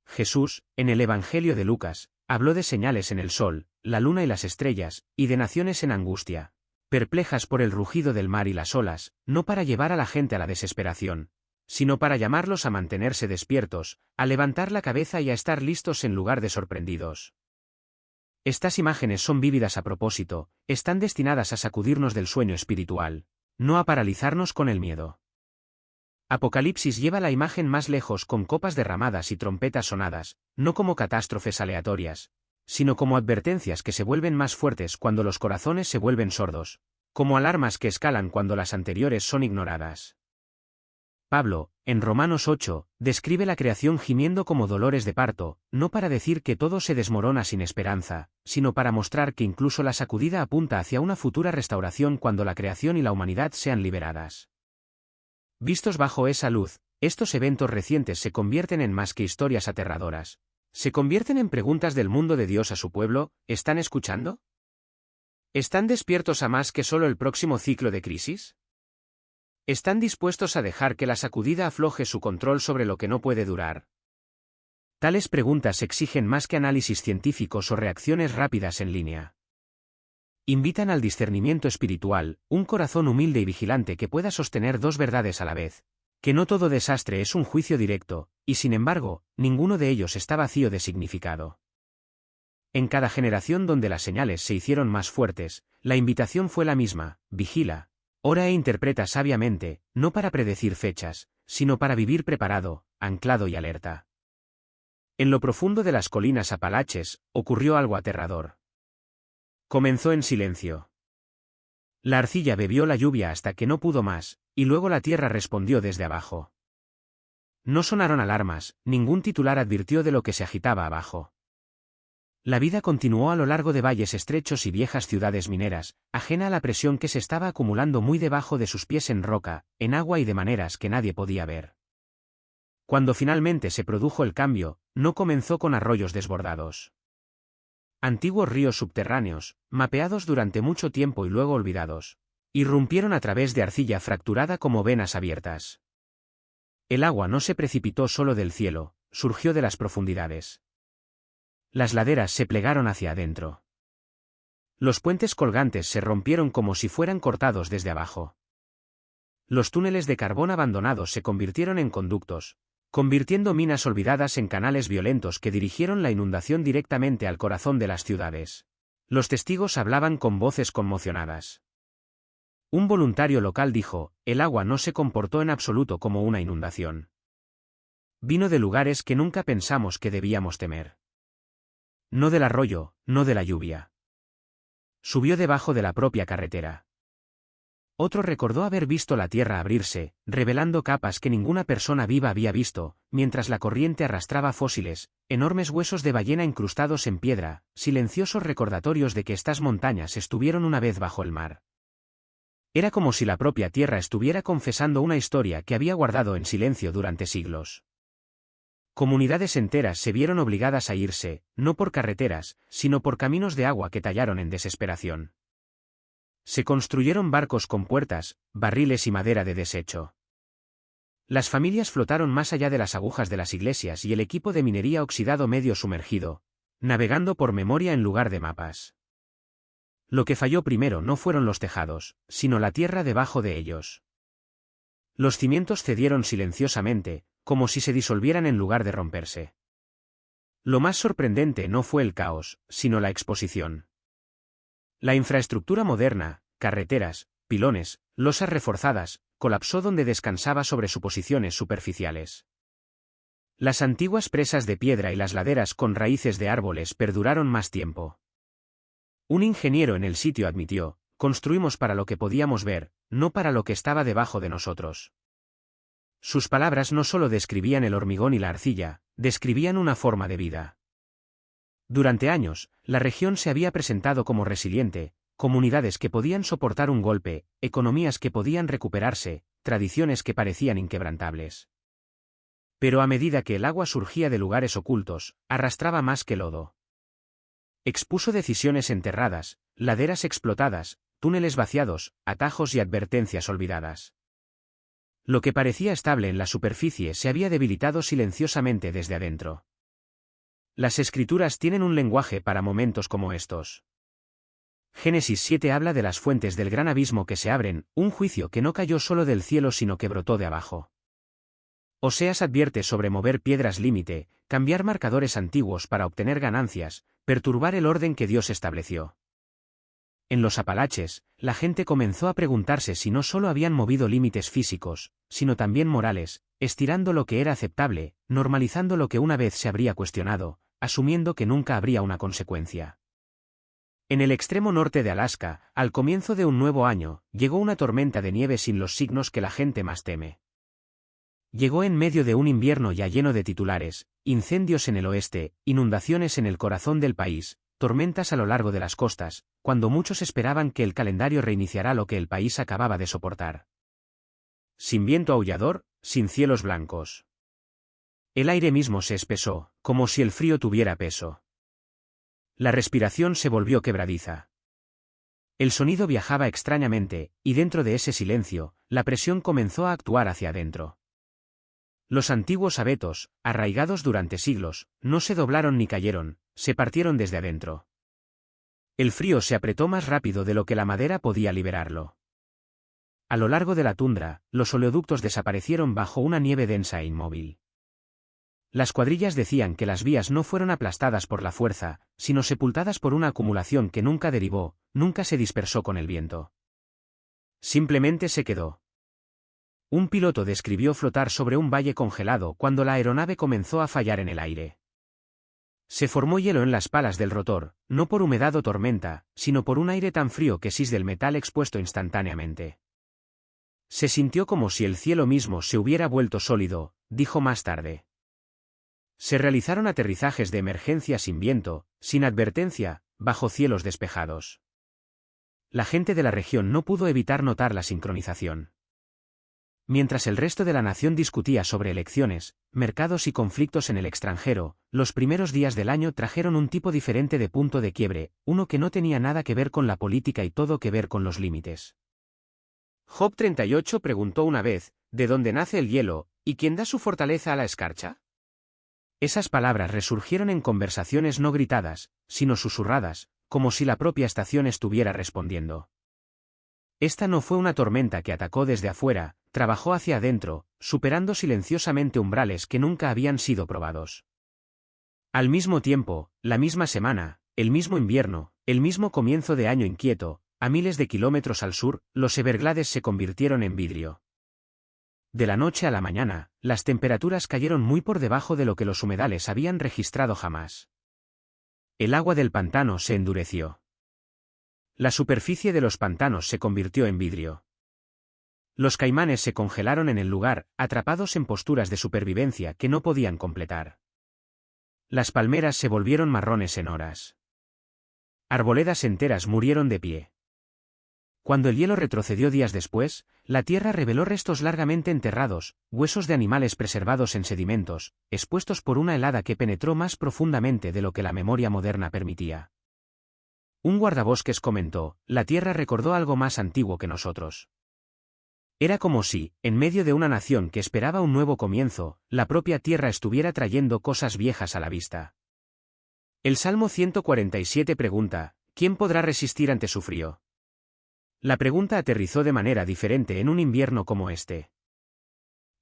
Jesús, en el Evangelio de Lucas, habló de señales en el sol, la luna y las estrellas, y de naciones en angustia, perplejas por el rugido del mar y las olas, no para llevar a la gente a la desesperación, sino para llamarlos a mantenerse despiertos, a levantar la cabeza y a estar listos en lugar de sorprendidos. Estas imágenes son vívidas a propósito, están destinadas a sacudirnos del sueño espiritual, no a paralizarnos con el miedo. Apocalipsis lleva la imagen más lejos con copas derramadas y trompetas sonadas, no como catástrofes aleatorias, sino como advertencias que se vuelven más fuertes cuando los corazones se vuelven sordos, como alarmas que escalan cuando las anteriores son ignoradas. Pablo, en Romanos 8, describe la creación gimiendo como dolores de parto, no para decir que todo se desmorona sin esperanza, sino para mostrar que incluso la sacudida apunta hacia una futura restauración cuando la creación y la humanidad sean liberadas. Vistos bajo esa luz, estos eventos recientes se convierten en más que historias aterradoras. Se convierten en preguntas del mundo de Dios a su pueblo. ¿Están escuchando? ¿Están despiertos a más que solo el próximo ciclo de crisis? ¿Están dispuestos a dejar que la sacudida afloje su control sobre lo que no puede durar? Tales preguntas exigen más que análisis científicos o reacciones rápidas en línea. Invitan al discernimiento espiritual, un corazón humilde y vigilante que pueda sostener dos verdades a la vez, que no todo desastre es un juicio directo, y sin embargo, ninguno de ellos está vacío de significado. En cada generación donde las señales se hicieron más fuertes, la invitación fue la misma: vigila, ora e interpreta sabiamente, no para predecir fechas, sino para vivir preparado, anclado y alerta. En lo profundo de las colinas Apalaches, ocurrió algo aterrador. Comenzó en silencio. La arcilla bebió la lluvia hasta que no pudo más, y luego la tierra respondió desde abajo. No sonaron alarmas, ningún titular advirtió de lo que se agitaba abajo. La vida continuó a lo largo de valles estrechos y viejas ciudades mineras, ajena a la presión que se estaba acumulando muy debajo de sus pies en roca, en agua y de maneras que nadie podía ver. Cuando finalmente se produjo el cambio, no comenzó con arroyos desbordados. Antiguos ríos subterráneos, mapeados durante mucho tiempo y luego olvidados, irrumpieron a través de arcilla fracturada como venas abiertas. El agua no se precipitó solo del cielo, surgió de las profundidades. Las laderas se plegaron hacia adentro. Los puentes colgantes se rompieron como si fueran cortados desde abajo. Los túneles de carbón abandonados se convirtieron en conductos, convirtiendo minas olvidadas en canales violentos que dirigieron la inundación directamente al corazón de las ciudades. Los testigos hablaban con voces conmocionadas. Un voluntario local dijo, el agua no se comportó en absoluto como una inundación. Vino de lugares que nunca pensamos que debíamos temer. No del arroyo, no de la lluvia. Subió debajo de la propia carretera. Otro recordó haber visto la tierra abrirse, revelando capas que ninguna persona viva había visto, mientras la corriente arrastraba fósiles, enormes huesos de ballena incrustados en piedra, silenciosos recordatorios de que estas montañas estuvieron una vez bajo el mar. Era como si la propia tierra estuviera confesando una historia que había guardado en silencio durante siglos. Comunidades enteras se vieron obligadas a irse, no por carreteras, sino por caminos de agua que tallaron en desesperación. Se construyeron barcos con puertas, barriles y madera de desecho. Las familias flotaron más allá de las agujas de las iglesias y el equipo de minería oxidado medio sumergido, navegando por memoria en lugar de mapas. Lo que falló primero no fueron los tejados, sino la tierra debajo de ellos. Los cimientos cedieron silenciosamente, como si se disolvieran en lugar de romperse. Lo más sorprendente no fue el caos, sino la exposición. La infraestructura moderna, carreteras, pilones, losas reforzadas, colapsó donde descansaba sobre suposiciones superficiales. Las antiguas presas de piedra y las laderas con raíces de árboles perduraron más tiempo. Un ingeniero en el sitio admitió, construimos para lo que podíamos ver, no para lo que estaba debajo de nosotros. Sus palabras no solo describían el hormigón y la arcilla, describían una forma de vida. Durante años, la región se había presentado como resiliente, comunidades que podían soportar un golpe, economías que podían recuperarse, tradiciones que parecían inquebrantables. Pero a medida que el agua surgía de lugares ocultos, arrastraba más que lodo. Expuso decisiones enterradas, laderas explotadas, túneles vaciados, atajos y advertencias olvidadas. Lo que parecía estable en la superficie se había debilitado silenciosamente desde adentro. Las escrituras tienen un lenguaje para momentos como estos. Génesis 7 habla de las fuentes del gran abismo que se abren, un juicio que no cayó solo del cielo sino que brotó de abajo. Oseas advierte sobre mover piedras límite, cambiar marcadores antiguos para obtener ganancias, perturbar el orden que Dios estableció. En los Apalaches, la gente comenzó a preguntarse si no solo habían movido límites físicos, sino también morales, estirando lo que era aceptable, normalizando lo que una vez se habría cuestionado, asumiendo que nunca habría una consecuencia. En el extremo norte de Alaska, al comienzo de un nuevo año, llegó una tormenta de nieve sin los signos que la gente más teme. Llegó en medio de un invierno ya lleno de titulares, incendios en el oeste, inundaciones en el corazón del país, tormentas a lo largo de las costas, cuando muchos esperaban que el calendario reiniciara lo que el país acababa de soportar. Sin viento aullador, sin cielos blancos. El aire mismo se espesó, como si el frío tuviera peso. La respiración se volvió quebradiza. El sonido viajaba extrañamente, y dentro de ese silencio, la presión comenzó a actuar hacia adentro. Los antiguos abetos, arraigados durante siglos, no se doblaron ni cayeron, se partieron desde adentro. El frío se apretó más rápido de lo que la madera podía liberarlo. A lo largo de la tundra, los oleoductos desaparecieron bajo una nieve densa e inmóvil. Las cuadrillas decían que las vías no fueron aplastadas por la fuerza, sino sepultadas por una acumulación que nunca derivó, nunca se dispersó con el viento. Simplemente se quedó. Un piloto describió flotar sobre un valle congelado cuando la aeronave comenzó a fallar en el aire. Se formó hielo en las palas del rotor, no por humedad o tormenta, sino por un aire tan frío que sis del metal expuesto instantáneamente. Se sintió como si el cielo mismo se hubiera vuelto sólido, dijo más tarde. Se realizaron aterrizajes de emergencia sin viento, sin advertencia, bajo cielos despejados. La gente de la región no pudo evitar notar la sincronización. Mientras el resto de la nación discutía sobre elecciones, mercados y conflictos en el extranjero, los primeros días del año trajeron un tipo diferente de punto de quiebre, uno que no tenía nada que ver con la política y todo que ver con los límites. Job 38 preguntó una vez, ¿de dónde nace el hielo, y quién da su fortaleza a la escarcha? Esas palabras resurgieron en conversaciones no gritadas, sino susurradas, como si la propia estación estuviera respondiendo. Esta no fue una tormenta que atacó desde afuera, trabajó hacia adentro, superando silenciosamente umbrales que nunca habían sido probados. Al mismo tiempo, la misma semana, el mismo invierno, el mismo comienzo de año inquieto, a miles de kilómetros al sur, los Everglades se convirtieron en vidrio. De la noche a la mañana, las temperaturas cayeron muy por debajo de lo que los humedales habían registrado jamás. El agua del pantano se endureció. La superficie de los pantanos se convirtió en vidrio. Los caimanes se congelaron en el lugar, atrapados en posturas de supervivencia que no podían completar. Las palmeras se volvieron marrones en horas. Arboledas enteras murieron de pie. Cuando el hielo retrocedió días después, la tierra reveló restos largamente enterrados, huesos de animales preservados en sedimentos, expuestos por una helada que penetró más profundamente de lo que la memoria moderna permitía. Un guardabosques comentó: la tierra recordó algo más antiguo que nosotros. Era como si, en medio de una nación que esperaba un nuevo comienzo, la propia tierra estuviera trayendo cosas viejas a la vista. El Salmo 147 pregunta: ¿quién podrá resistir ante su frío? La pregunta aterrizó de manera diferente en un invierno como este.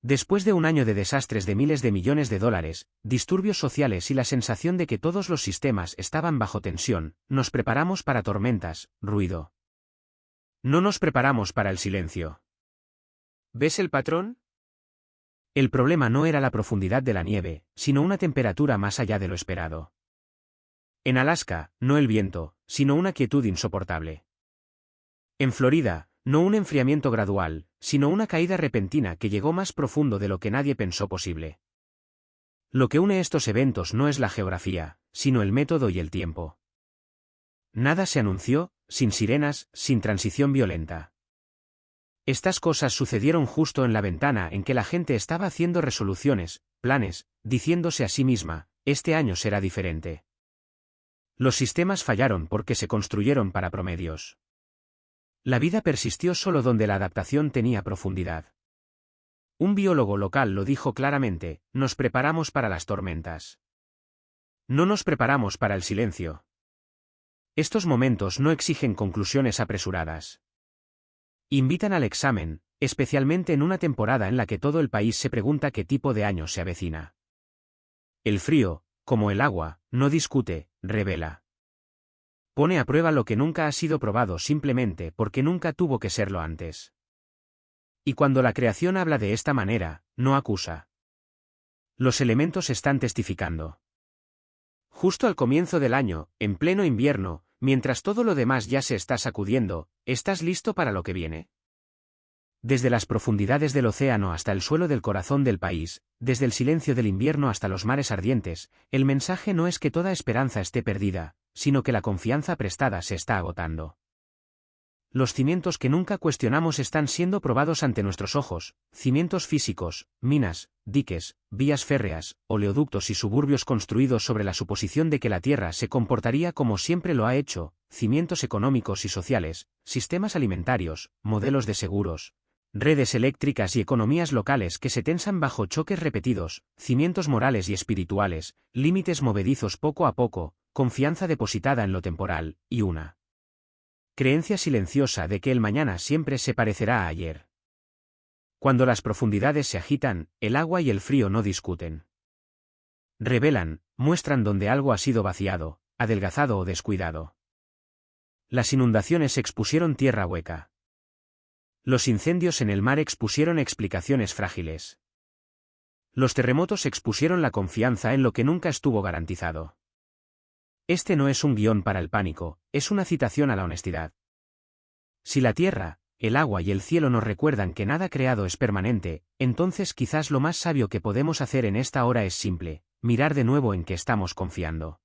Después de un año de desastres de miles de millones de dólares, disturbios sociales y la sensación de que todos los sistemas estaban bajo tensión, nos preparamos para tormentas, ruido. No nos preparamos para el silencio. ¿Ves el patrón? El problema no era la profundidad de la nieve, sino una temperatura más allá de lo esperado. En Alaska, no el viento, sino una quietud insoportable. En Florida, no un enfriamiento gradual, sino una caída repentina que llegó más profundo de lo que nadie pensó posible. Lo que une estos eventos no es la geografía, sino el método y el tiempo. Nada se anunció, sin sirenas, sin transición violenta. Estas cosas sucedieron justo en la ventana en que la gente estaba haciendo resoluciones, planes, diciéndose a sí misma: este año será diferente. Los sistemas fallaron porque se construyeron para promedios. La vida persistió solo donde la adaptación tenía profundidad. Un biólogo local lo dijo claramente: nos preparamos para las tormentas. No nos preparamos para el silencio. Estos momentos no exigen conclusiones apresuradas. Invitan al examen, especialmente en una temporada en la que todo el país se pregunta qué tipo de año se avecina. El frío, como el agua, no discute, revela. Pone a prueba lo que nunca ha sido probado simplemente porque nunca tuvo que serlo antes. Y cuando la creación habla de esta manera, no acusa. Los elementos están testificando. Justo al comienzo del año, en pleno invierno, mientras todo lo demás ya se está sacudiendo, ¿estás listo para lo que viene? Desde las profundidades del océano hasta el suelo del corazón del país, desde el silencio del invierno hasta los mares ardientes, el mensaje no es que toda esperanza esté perdida, sino que la confianza prestada se está agotando. Los cimientos que nunca cuestionamos están siendo probados ante nuestros ojos: cimientos físicos, minas, diques, vías férreas, oleoductos y suburbios construidos sobre la suposición de que la Tierra se comportaría como siempre lo ha hecho, cimientos económicos y sociales, sistemas alimentarios, modelos de seguros, redes eléctricas y economías locales que se tensan bajo choques repetidos, cimientos morales y espirituales, límites movedizos poco a poco, confianza depositada en lo temporal, y una creencia silenciosa de que el mañana siempre se parecerá a ayer. Cuando las profundidades se agitan, el agua y el frío no discuten. Revelan, muestran donde algo ha sido vaciado, adelgazado o descuidado. Las inundaciones expusieron tierra hueca. Los incendios en el mar expusieron explicaciones frágiles. Los terremotos expusieron la confianza en lo que nunca estuvo garantizado. Este no es un guión para el pánico, es una citación a la honestidad. Si la tierra, el agua y el cielo nos recuerdan que nada creado es permanente, entonces quizás lo más sabio que podemos hacer en esta hora es simple: mirar de nuevo en qué estamos confiando.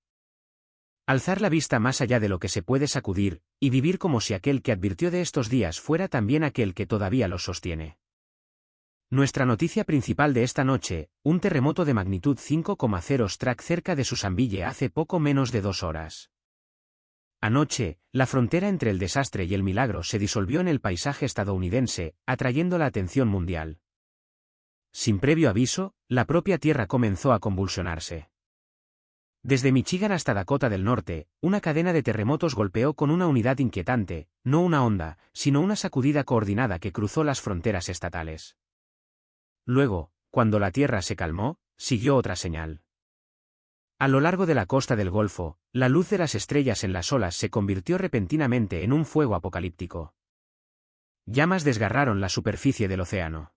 Alzar la vista más allá de lo que se puede sacudir, y vivir como si aquel que advirtió de estos días fuera también aquel que todavía los sostiene. Nuestra noticia principal de esta noche: un terremoto de magnitud 5,0 struck cerca de Susanville hace poco menos de 2 horas. Anoche, la frontera entre el desastre y el milagro se disolvió en el paisaje estadounidense, atrayendo la atención mundial. Sin previo aviso, la propia tierra comenzó a convulsionarse. Desde Michigan hasta Dakota del Norte, una cadena de terremotos golpeó con una unidad inquietante, no una onda, sino una sacudida coordinada que cruzó las fronteras estatales. Luego, cuando la tierra se calmó, siguió otra señal. A lo largo de la costa del Golfo, la luz de las estrellas en las olas se convirtió repentinamente en un fuego apocalíptico. Llamas desgarraron la superficie del océano.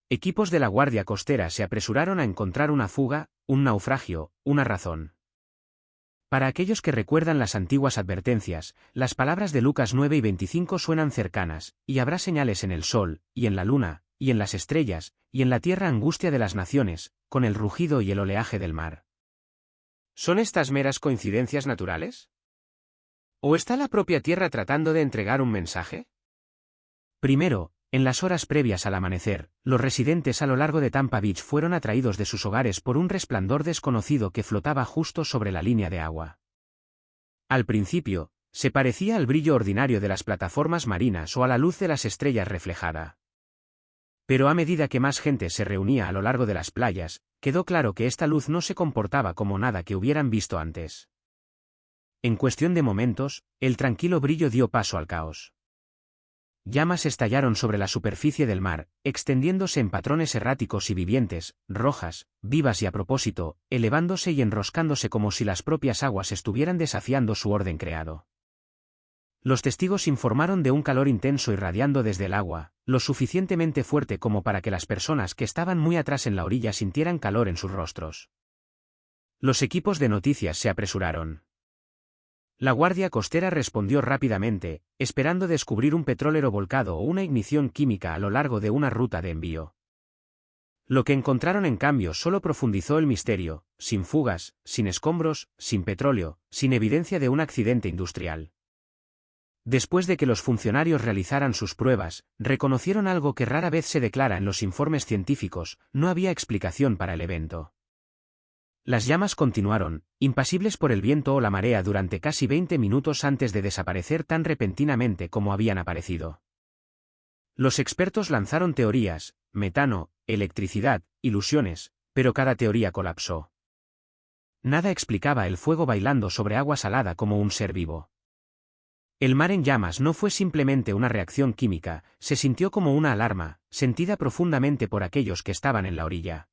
Equipos de la Guardia Costera se apresuraron a encontrar una fuga, un naufragio, una razón. Para aquellos que recuerdan las antiguas advertencias, las palabras de Lucas 9:25 suenan cercanas, y habrá señales en el sol, y en la luna, y en las estrellas, y en la tierra angustia de las naciones, con el rugido y el oleaje del mar. ¿Son estas meras coincidencias naturales? ¿O está la propia tierra tratando de entregar un mensaje? Primero, en las horas previas al amanecer, los residentes a lo largo de Tampa Beach fueron atraídos de sus hogares por un resplandor desconocido que flotaba justo sobre la línea de agua. Al principio, se parecía al brillo ordinario de las plataformas marinas o a la luz de las estrellas reflejada. Pero a medida que más gente se reunía a lo largo de las playas, quedó claro que esta luz no se comportaba como nada que hubieran visto antes. En cuestión de momentos, el tranquilo brillo dio paso al caos. Llamas estallaron sobre la superficie del mar, extendiéndose en patrones erráticos y vivientes, rojas, vivas y a propósito, elevándose y enroscándose como si las propias aguas estuvieran desafiando su orden creado. Los testigos informaron de un calor intenso irradiando desde el agua, lo suficientemente fuerte como para que las personas que estaban muy atrás en la orilla sintieran calor en sus rostros. Los equipos de noticias se apresuraron. La Guardia Costera respondió rápidamente, esperando descubrir un petróleo volcado o una ignición química a lo largo de una ruta de envío. Lo que encontraron en cambio solo profundizó el misterio, sin fugas, sin escombros, sin petróleo, sin evidencia de un accidente industrial. Después de que los funcionarios realizaran sus pruebas, reconocieron algo que rara vez se declara en los informes científicos: no había explicación para el evento. Las llamas continuaron, impasibles por el viento o la marea durante casi 20 minutos antes de desaparecer tan repentinamente como habían aparecido. Los expertos lanzaron teorías, metano, electricidad, ilusiones, pero cada teoría colapsó. Nada explicaba el fuego bailando sobre agua salada como un ser vivo. El mar en llamas no fue simplemente una reacción química, se sintió como una alarma, sentida profundamente por aquellos que estaban en la orilla.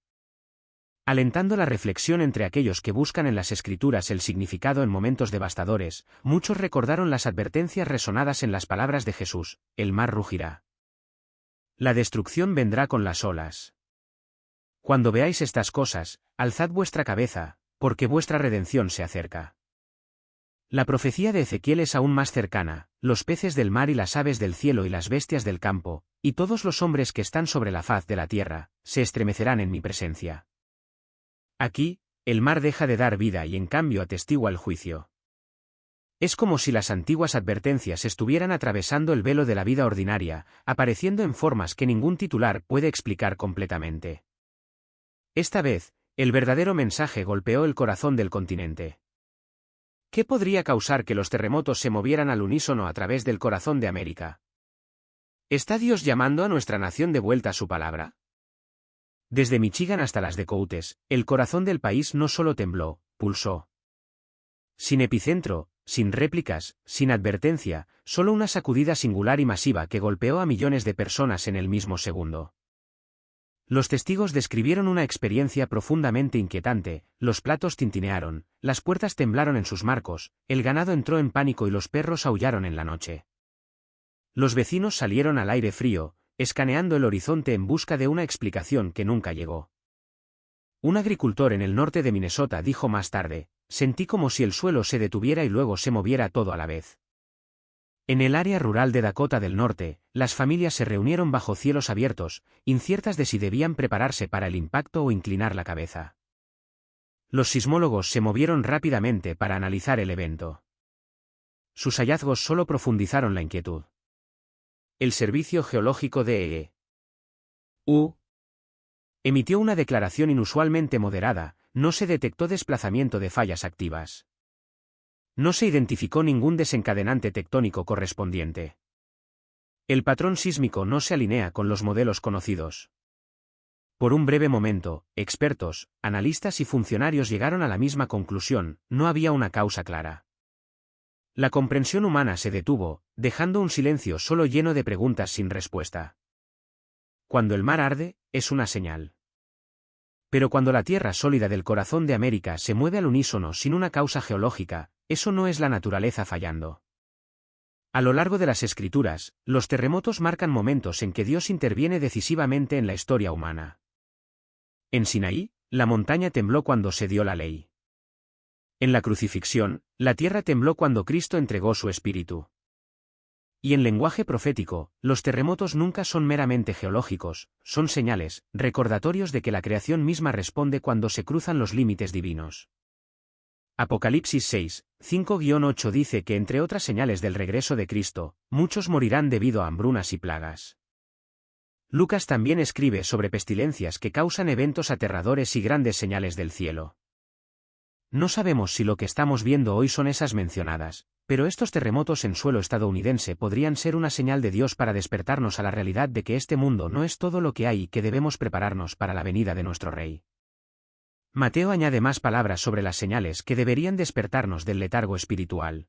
Alentando la reflexión entre aquellos que buscan en las escrituras el significado en momentos devastadores, muchos recordaron las advertencias resonadas en las palabras de Jesús: el mar rugirá. La destrucción vendrá con las olas. Cuando veáis estas cosas, alzad vuestra cabeza, porque vuestra redención se acerca. La profecía de Ezequiel es aún más cercana: los peces del mar y las aves del cielo y las bestias del campo, y todos los hombres que están sobre la faz de la tierra, se estremecerán en mi presencia. Aquí, el mar deja de dar vida y en cambio atestigua el juicio. Es como si las antiguas advertencias estuvieran atravesando el velo de la vida ordinaria, apareciendo en formas que ningún titular puede explicar completamente. Esta vez, el verdadero mensaje golpeó el corazón del continente. ¿Qué podría causar que los terremotos se movieran al unísono a través del corazón de América? ¿Está Dios llamando a nuestra nación de vuelta a su palabra? Desde Michigan hasta las Dakotas, el corazón del país no solo tembló, pulsó. Sin epicentro, sin réplicas, sin advertencia, solo una sacudida singular y masiva que golpeó a millones de personas en el mismo segundo. Los testigos describieron una experiencia profundamente inquietante: los platos tintinearon, las puertas temblaron en sus marcos, el ganado entró en pánico y los perros aullaron en la noche. Los vecinos salieron al aire frío, escaneando el horizonte en busca de una explicación que nunca llegó. Un agricultor en el norte de Minnesota dijo más tarde: sentí como si el suelo se detuviera y luego se moviera todo a la vez. En el área rural de Dakota del Norte, las familias se reunieron bajo cielos abiertos, inciertas de si debían prepararse para el impacto o inclinar la cabeza. Los sismólogos se movieron rápidamente para analizar el evento. Sus hallazgos solo profundizaron la inquietud. El Servicio Geológico de E.U. emitió una declaración inusualmente moderada: no se detectó desplazamiento de fallas activas. No se identificó ningún desencadenante tectónico correspondiente. El patrón sísmico no se alinea con los modelos conocidos. Por un breve momento, expertos, analistas y funcionarios llegaron a la misma conclusión: no había una causa clara. La comprensión humana se detuvo, dejando un silencio solo lleno de preguntas sin respuesta. Cuando el mar arde, es una señal. Pero cuando la tierra sólida del corazón de América se mueve al unísono sin una causa geológica, eso no es la naturaleza fallando. A lo largo de las Escrituras, los terremotos marcan momentos en que Dios interviene decisivamente en la historia humana. En Sinaí, la montaña tembló cuando se dio la ley. En la crucifixión, la tierra tembló cuando Cristo entregó su espíritu. Y en lenguaje profético, los terremotos nunca son meramente geológicos, son señales, recordatorios de que la creación misma responde cuando se cruzan los límites divinos. Apocalipsis 6, 5-8 dice que entre otras señales del regreso de Cristo, muchos morirán debido a hambrunas y plagas. Lucas también escribe sobre pestilencias que causan eventos aterradores y grandes señales del cielo. No sabemos si lo que estamos viendo hoy son esas mencionadas, pero estos terremotos en suelo estadounidense podrían ser una señal de Dios para despertarnos a la realidad de que este mundo no es todo lo que hay y que debemos prepararnos para la venida de nuestro Rey. Mateo añade más palabras sobre las señales que deberían despertarnos del letargo espiritual.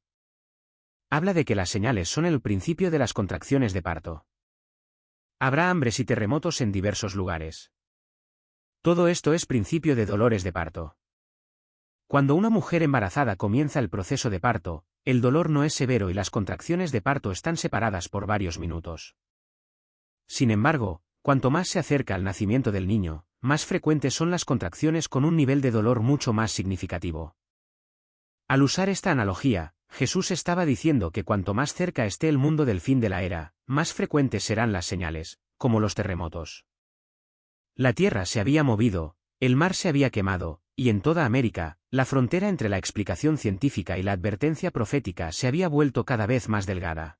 Habla de que las señales son el principio de las contracciones de parto. Habrá hambres y terremotos en diversos lugares. Todo esto es principio de dolores de parto. Cuando una mujer embarazada comienza el proceso de parto, el dolor no es severo y las contracciones de parto están separadas por varios minutos. Sin embargo, cuanto más se acerca al nacimiento del niño, más frecuentes son las contracciones con un nivel de dolor mucho más significativo. Al usar esta analogía, Jesús estaba diciendo que cuanto más cerca esté el mundo del fin de la era, más frecuentes serán las señales, como los terremotos. La tierra se había movido, el mar se había quemado, y en toda América, la frontera entre la explicación científica y la advertencia profética se había vuelto cada vez más delgada.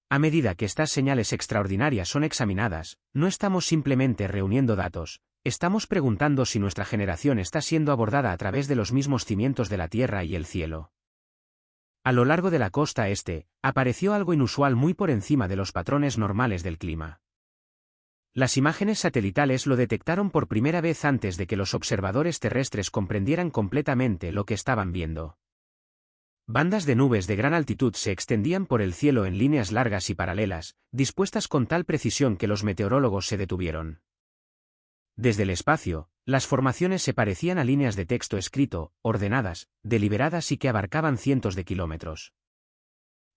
A medida que estas señales extraordinarias son examinadas, no estamos simplemente reuniendo datos, estamos preguntando si nuestra generación está siendo abordada a través de los mismos cimientos de la tierra y el cielo. A lo largo de la costa este, apareció algo inusual muy por encima de los patrones normales del clima. Las imágenes satelitales lo detectaron por primera vez antes de que los observadores terrestres comprendieran completamente lo que estaban viendo. Bandas de nubes de gran altitud se extendían por el cielo en líneas largas y paralelas, dispuestas con tal precisión que los meteorólogos se detuvieron. Desde el espacio, las formaciones se parecían a líneas de texto escrito, ordenadas, deliberadas y que abarcaban cientos de kilómetros.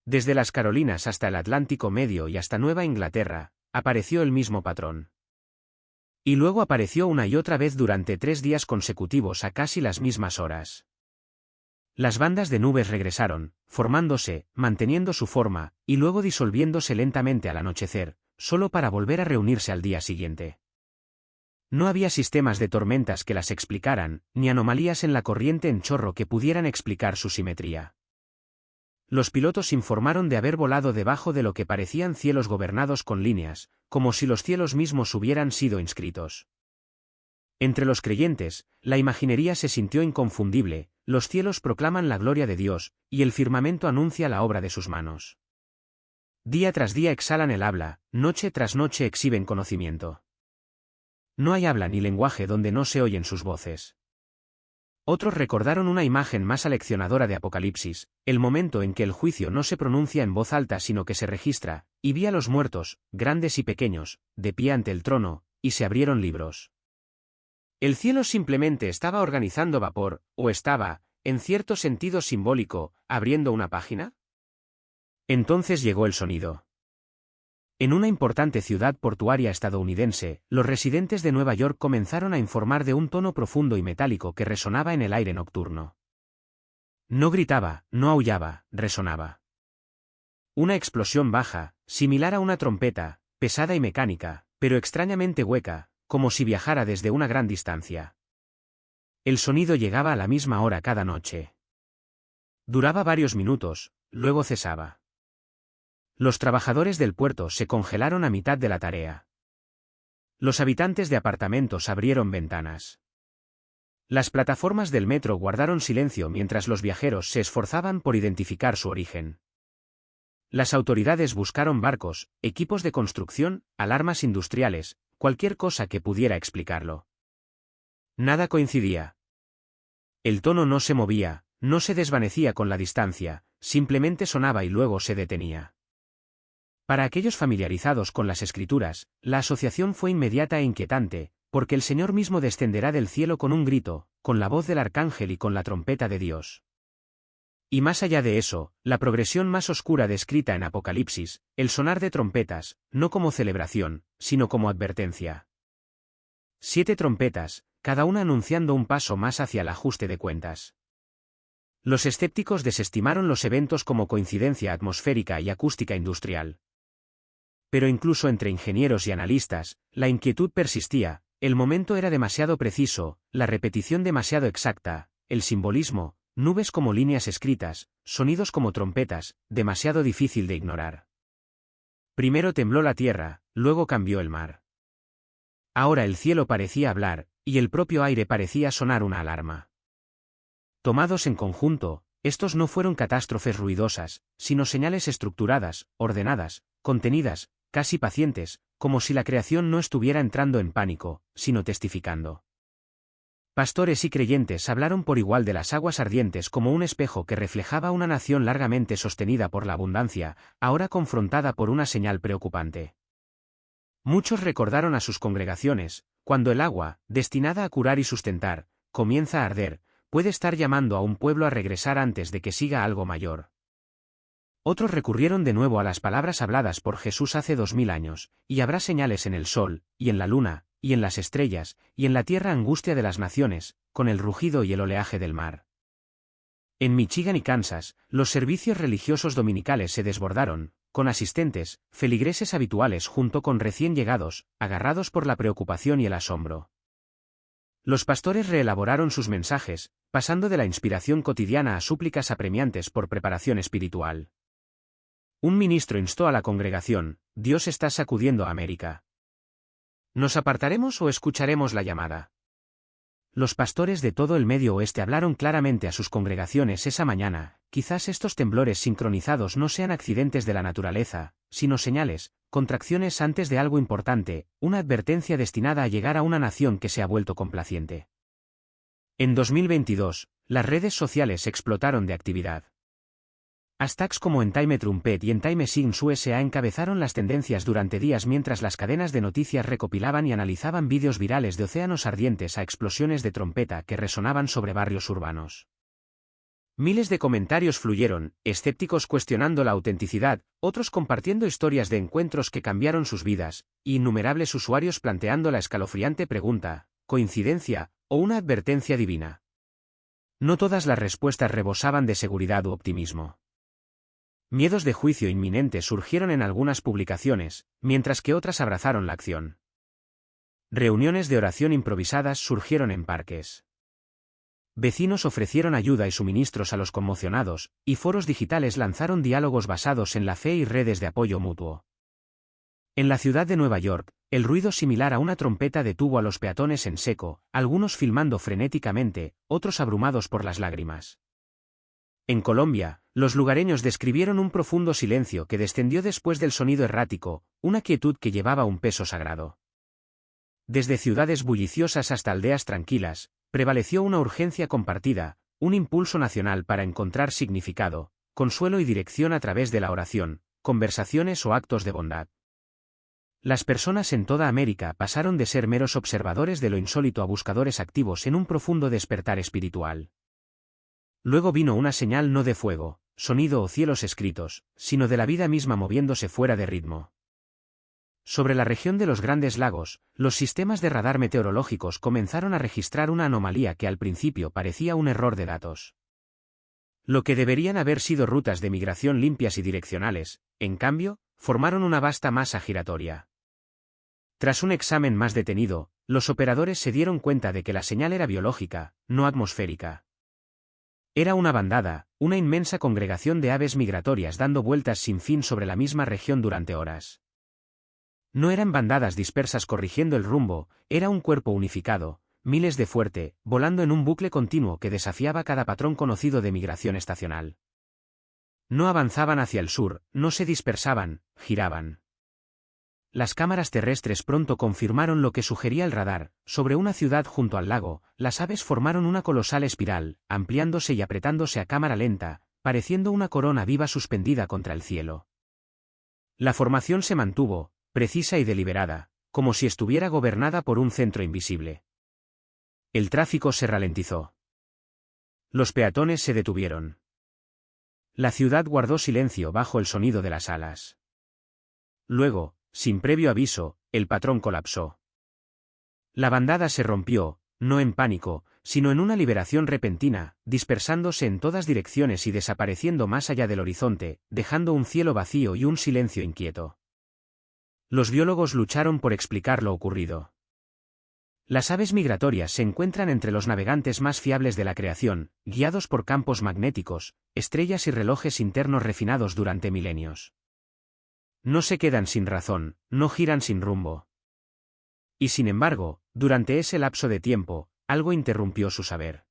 Desde las Carolinas hasta el Atlántico Medio y hasta Nueva Inglaterra, apareció el mismo patrón. Y luego apareció una y otra vez durante 3 días consecutivos a casi las mismas horas. Las bandas de nubes regresaron, formándose, manteniendo su forma, y luego disolviéndose lentamente al anochecer, solo para volver a reunirse al día siguiente. No había sistemas de tormentas que las explicaran, ni anomalías en la corriente en chorro que pudieran explicar su simetría. Los pilotos informaron de haber volado debajo de lo que parecían cielos gobernados con líneas, como si los cielos mismos hubieran sido inscritos. Entre los creyentes, la imaginería se sintió inconfundible, los cielos proclaman la gloria de Dios, y el firmamento anuncia la obra de sus manos. Día tras día exhalan el habla, noche tras noche exhiben conocimiento. No hay habla ni lenguaje donde no se oyen sus voces. Otros recordaron una imagen más aleccionadora de Apocalipsis, el momento en que el juicio no se pronuncia en voz alta sino que se registra, y vi a los muertos, grandes y pequeños, de pie ante el trono, y se abrieron libros. El cielo simplemente estaba organizando vapor, o estaba, en cierto sentido simbólico, abriendo una página. Entonces llegó el sonido. En una importante ciudad portuaria estadounidense, los residentes de Nueva York comenzaron a informar de un tono profundo y metálico que resonaba en el aire nocturno. No gritaba, no aullaba, resonaba. Una explosión baja, similar a una trompeta, pesada y mecánica, pero extrañamente hueca, como si viajara desde una gran distancia. El sonido llegaba a la misma hora cada noche. Duraba varios minutos, luego cesaba. Los trabajadores del puerto se congelaron a mitad de la tarea. Los habitantes de apartamentos abrieron ventanas. Las plataformas del metro guardaron silencio mientras los viajeros se esforzaban por identificar su origen. Las autoridades buscaron barcos, equipos de construcción, alarmas industriales, cualquier cosa que pudiera explicarlo. Nada coincidía. El tono no se movía, no se desvanecía con la distancia, simplemente sonaba y luego se detenía. Para aquellos familiarizados con las Escrituras, la asociación fue inmediata e inquietante, porque el Señor mismo descenderá del cielo con un grito, con la voz del arcángel y con la trompeta de Dios. Y más allá de eso, la progresión más oscura descrita en Apocalipsis, el sonar de trompetas, no como celebración, sino como advertencia. 7 trompetas, cada una anunciando un paso más hacia el ajuste de cuentas. Los escépticos desestimaron los eventos como coincidencia atmosférica y acústica industrial. Pero incluso entre ingenieros y analistas, la inquietud persistía, el momento era demasiado preciso, la repetición demasiado exacta, el simbolismo, nubes como líneas escritas, sonidos como trompetas, demasiado difícil de ignorar. Primero tembló la tierra, luego cambió el mar. Ahora el cielo parecía hablar, y el propio aire parecía sonar una alarma. Tomados en conjunto, estos no fueron catástrofes ruidosas, sino señales estructuradas, ordenadas, contenidas, casi pacientes, como si la creación no estuviera entrando en pánico, sino testificando. Pastores y creyentes hablaron por igual de las aguas ardientes como un espejo que reflejaba una nación largamente sostenida por la abundancia, ahora confrontada por una señal preocupante. Muchos recordaron a sus congregaciones, cuando el agua, destinada a curar y sustentar, comienza a arder, puede estar llamando a un pueblo a regresar antes de que siga algo mayor. Otros recurrieron de nuevo a las palabras habladas por Jesús hace 2000 años, y habrá señales en el sol, y en la luna, y en las estrellas, y en la tierra angustia de las naciones, con el rugido y el oleaje del mar. En Michigan y Kansas, los servicios religiosos dominicales se desbordaron, con asistentes, feligreses habituales junto con recién llegados, agarrados por la preocupación y el asombro. Los pastores reelaboraron sus mensajes, pasando de la inspiración cotidiana a súplicas apremiantes por preparación espiritual. Un ministro instó a la congregación: Dios está sacudiendo a América. ¿Nos apartaremos o escucharemos la llamada? Los pastores de todo el Medio Oeste hablaron claramente a sus congregaciones esa mañana: quizás estos temblores sincronizados no sean accidentes de la naturaleza, sino señales, contracciones antes de algo importante, una advertencia destinada a llegar a una nación que se ha vuelto complaciente. En 2022, las redes sociales explotaron de actividad. Hashtags como en Time Trumpet y en Time Signs USA encabezaron las tendencias durante días mientras las cadenas de noticias recopilaban y analizaban vídeos virales de océanos ardientes a explosiones de trompeta que resonaban sobre barrios urbanos. Miles de comentarios fluyeron, escépticos cuestionando la autenticidad, otros compartiendo historias de encuentros que cambiaron sus vidas, y innumerables usuarios planteando la escalofriante pregunta: ¿coincidencia o una advertencia divina? No todas las respuestas rebosaban de seguridad u optimismo. Miedos de juicio inminente surgieron en algunas publicaciones, mientras que otras abrazaron la acción. Reuniones de oración improvisadas surgieron en parques. Vecinos ofrecieron ayuda y suministros a los conmocionados, y foros digitales lanzaron diálogos basados en la fe y redes de apoyo mutuo. En la ciudad de Nueva York, el ruido similar a una trompeta detuvo a los peatones en seco, algunos filmando frenéticamente, otros abrumados por las lágrimas. En Colombia, los lugareños describieron un profundo silencio que descendió después del sonido errático, una quietud que llevaba un peso sagrado. Desde ciudades bulliciosas hasta aldeas tranquilas, prevaleció una urgencia compartida, un impulso nacional para encontrar significado, consuelo y dirección a través de la oración, conversaciones o actos de bondad. Las personas en toda América pasaron de ser meros observadores de lo insólito a buscadores activos en un profundo despertar espiritual. Luego vino una señal no de fuego, sonido o cielos escritos, sino de la vida misma moviéndose fuera de ritmo. Sobre la región de los Grandes Lagos, los sistemas de radar meteorológicos comenzaron a registrar una anomalía que al principio parecía un error de datos. Lo que deberían haber sido rutas de migración limpias y direccionales, en cambio, formaron una vasta masa giratoria. Tras un examen más detenido, los operadores se dieron cuenta de que la señal era biológica, no atmosférica. Era una bandada, una inmensa congregación de aves migratorias dando vueltas sin fin sobre la misma región durante horas. No eran bandadas dispersas corrigiendo el rumbo, era un cuerpo unificado, miles de fuerte, volando en un bucle continuo que desafiaba cada patrón conocido de migración estacional. No avanzaban hacia el sur, no se dispersaban, giraban. las cámaras terrestres pronto confirmaron lo que sugería el radar. Sobre una ciudad junto al lago, las aves formaron una colosal espiral, ampliándose y apretándose a cámara lenta, pareciendo una corona viva suspendida contra el cielo. La formación se mantuvo, precisa y deliberada, como si estuviera gobernada por un centro invisible. El tráfico se ralentizó. Los peatones se detuvieron. La ciudad guardó silencio bajo el sonido de las alas. Luego, sin previo aviso, el patrón colapsó. La bandada se rompió, no en pánico, sino en una liberación repentina, dispersándose en todas direcciones y desapareciendo más allá del horizonte, dejando un cielo vacío y un silencio inquieto. Los biólogos lucharon por explicar lo ocurrido. Las aves migratorias se encuentran entre los navegantes más fiables de la creación, guiados por campos magnéticos, estrellas y relojes internos refinados durante milenios. No se quedan sin razón, no giran sin rumbo. Y sin embargo, durante ese lapso de tiempo, algo interrumpió su saber.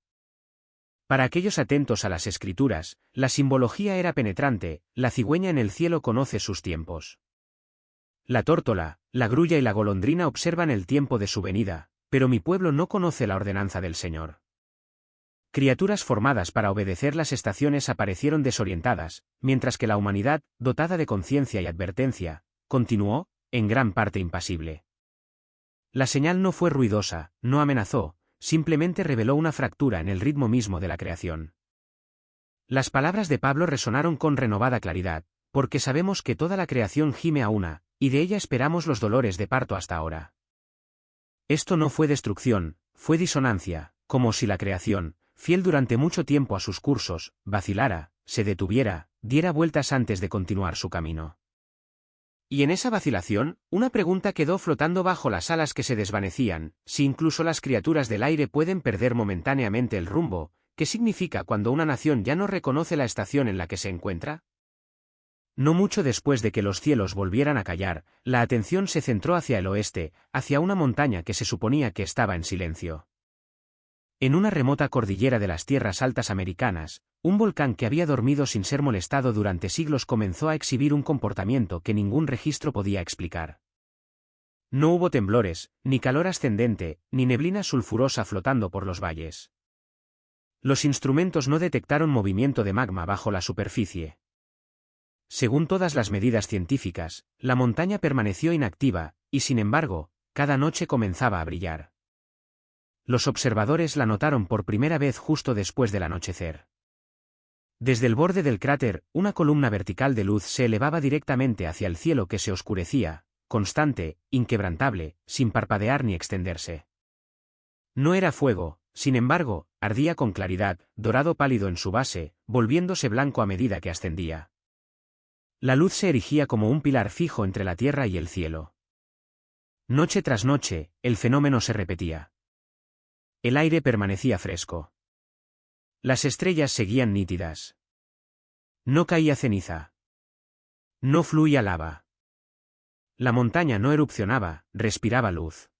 Para aquellos atentos a las escrituras, la simbología era penetrante, la cigüeña en el cielo conoce sus tiempos. La tórtola, la grulla y la golondrina observan el tiempo de su venida, pero mi pueblo no conoce la ordenanza del Señor. Criaturas formadas para obedecer las estaciones aparecieron desorientadas, mientras que la humanidad, dotada de conciencia y advertencia, continuó, en gran parte impasible. La señal no fue ruidosa, no amenazó, simplemente reveló una fractura en el ritmo mismo de la creación. Las palabras de Pablo resonaron con renovada claridad, porque sabemos que toda la creación gime a una, y de ella esperamos los dolores de parto hasta ahora. Esto no fue destrucción, fue disonancia, como si la creación, fiel durante mucho tiempo a sus cursos, vacilara, se detuviera, diera vueltas antes de continuar su camino. Y en esa vacilación, una pregunta quedó flotando bajo las alas que se desvanecían: si incluso las criaturas del aire pueden perder momentáneamente el rumbo, ¿qué significa cuando una nación ya no reconoce la estación en la que se encuentra? No mucho después de que los cielos volvieran a callar, la atención se centró hacia el oeste, hacia una montaña que se suponía que estaba en silencio. En una remota cordillera de las tierras altas americanas, un volcán que había dormido sin ser molestado durante siglos comenzó a exhibir un comportamiento que ningún registro podía explicar. No hubo temblores, ni calor ascendente, ni neblina sulfurosa flotando por los valles. Los instrumentos no detectaron movimiento de magma bajo la superficie. Según todas las medidas científicas, la montaña permaneció inactiva, y sin embargo, cada noche comenzaba a brillar. Los observadores la notaron por primera vez justo después del anochecer. Desde el borde del cráter, una columna vertical de luz se elevaba directamente hacia el cielo que se oscurecía, constante, inquebrantable, sin parpadear ni extenderse. No era fuego, sin embargo, ardía con claridad, dorado pálido en su base, volviéndose blanco a medida que ascendía. La luz se erigía como un pilar fijo entre la tierra y el cielo. Noche tras noche, el fenómeno se repetía. El aire permanecía fresco. Las estrellas seguían nítidas. No caía ceniza. No fluía lava. La montaña no erupcionaba, respiraba luz.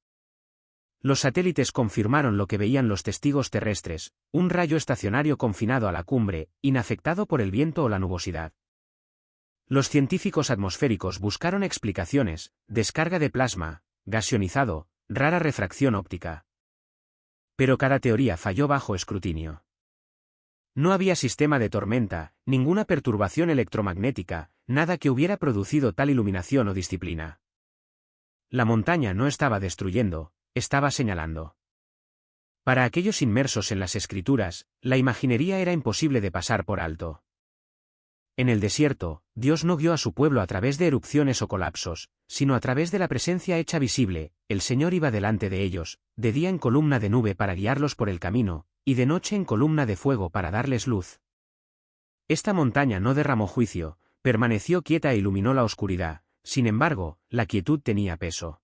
Los satélites confirmaron lo que veían los testigos terrestres: un rayo estacionario confinado a la cumbre, inafectado por el viento o la nubosidad. Los científicos atmosféricos buscaron explicaciones: descarga de plasma, gas ionizado, rara refracción óptica. Pero cada teoría falló bajo escrutinio. No había sistema de tormenta, ninguna perturbación electromagnética, nada que hubiera producido tal iluminación o disciplina. La montaña no estaba destruyendo, estaba señalando. Para aquellos inmersos en las escrituras, la imaginería era imposible de pasar por alto. En el desierto, Dios no guió a su pueblo a través de erupciones o colapsos, sino a través de la presencia hecha visible. El Señor iba delante de ellos, de día en columna de nube para guiarlos por el camino, y de noche en columna de fuego para darles luz. Esta montaña no derramó juicio, permaneció quieta e iluminó la oscuridad, sin embargo, la quietud tenía peso.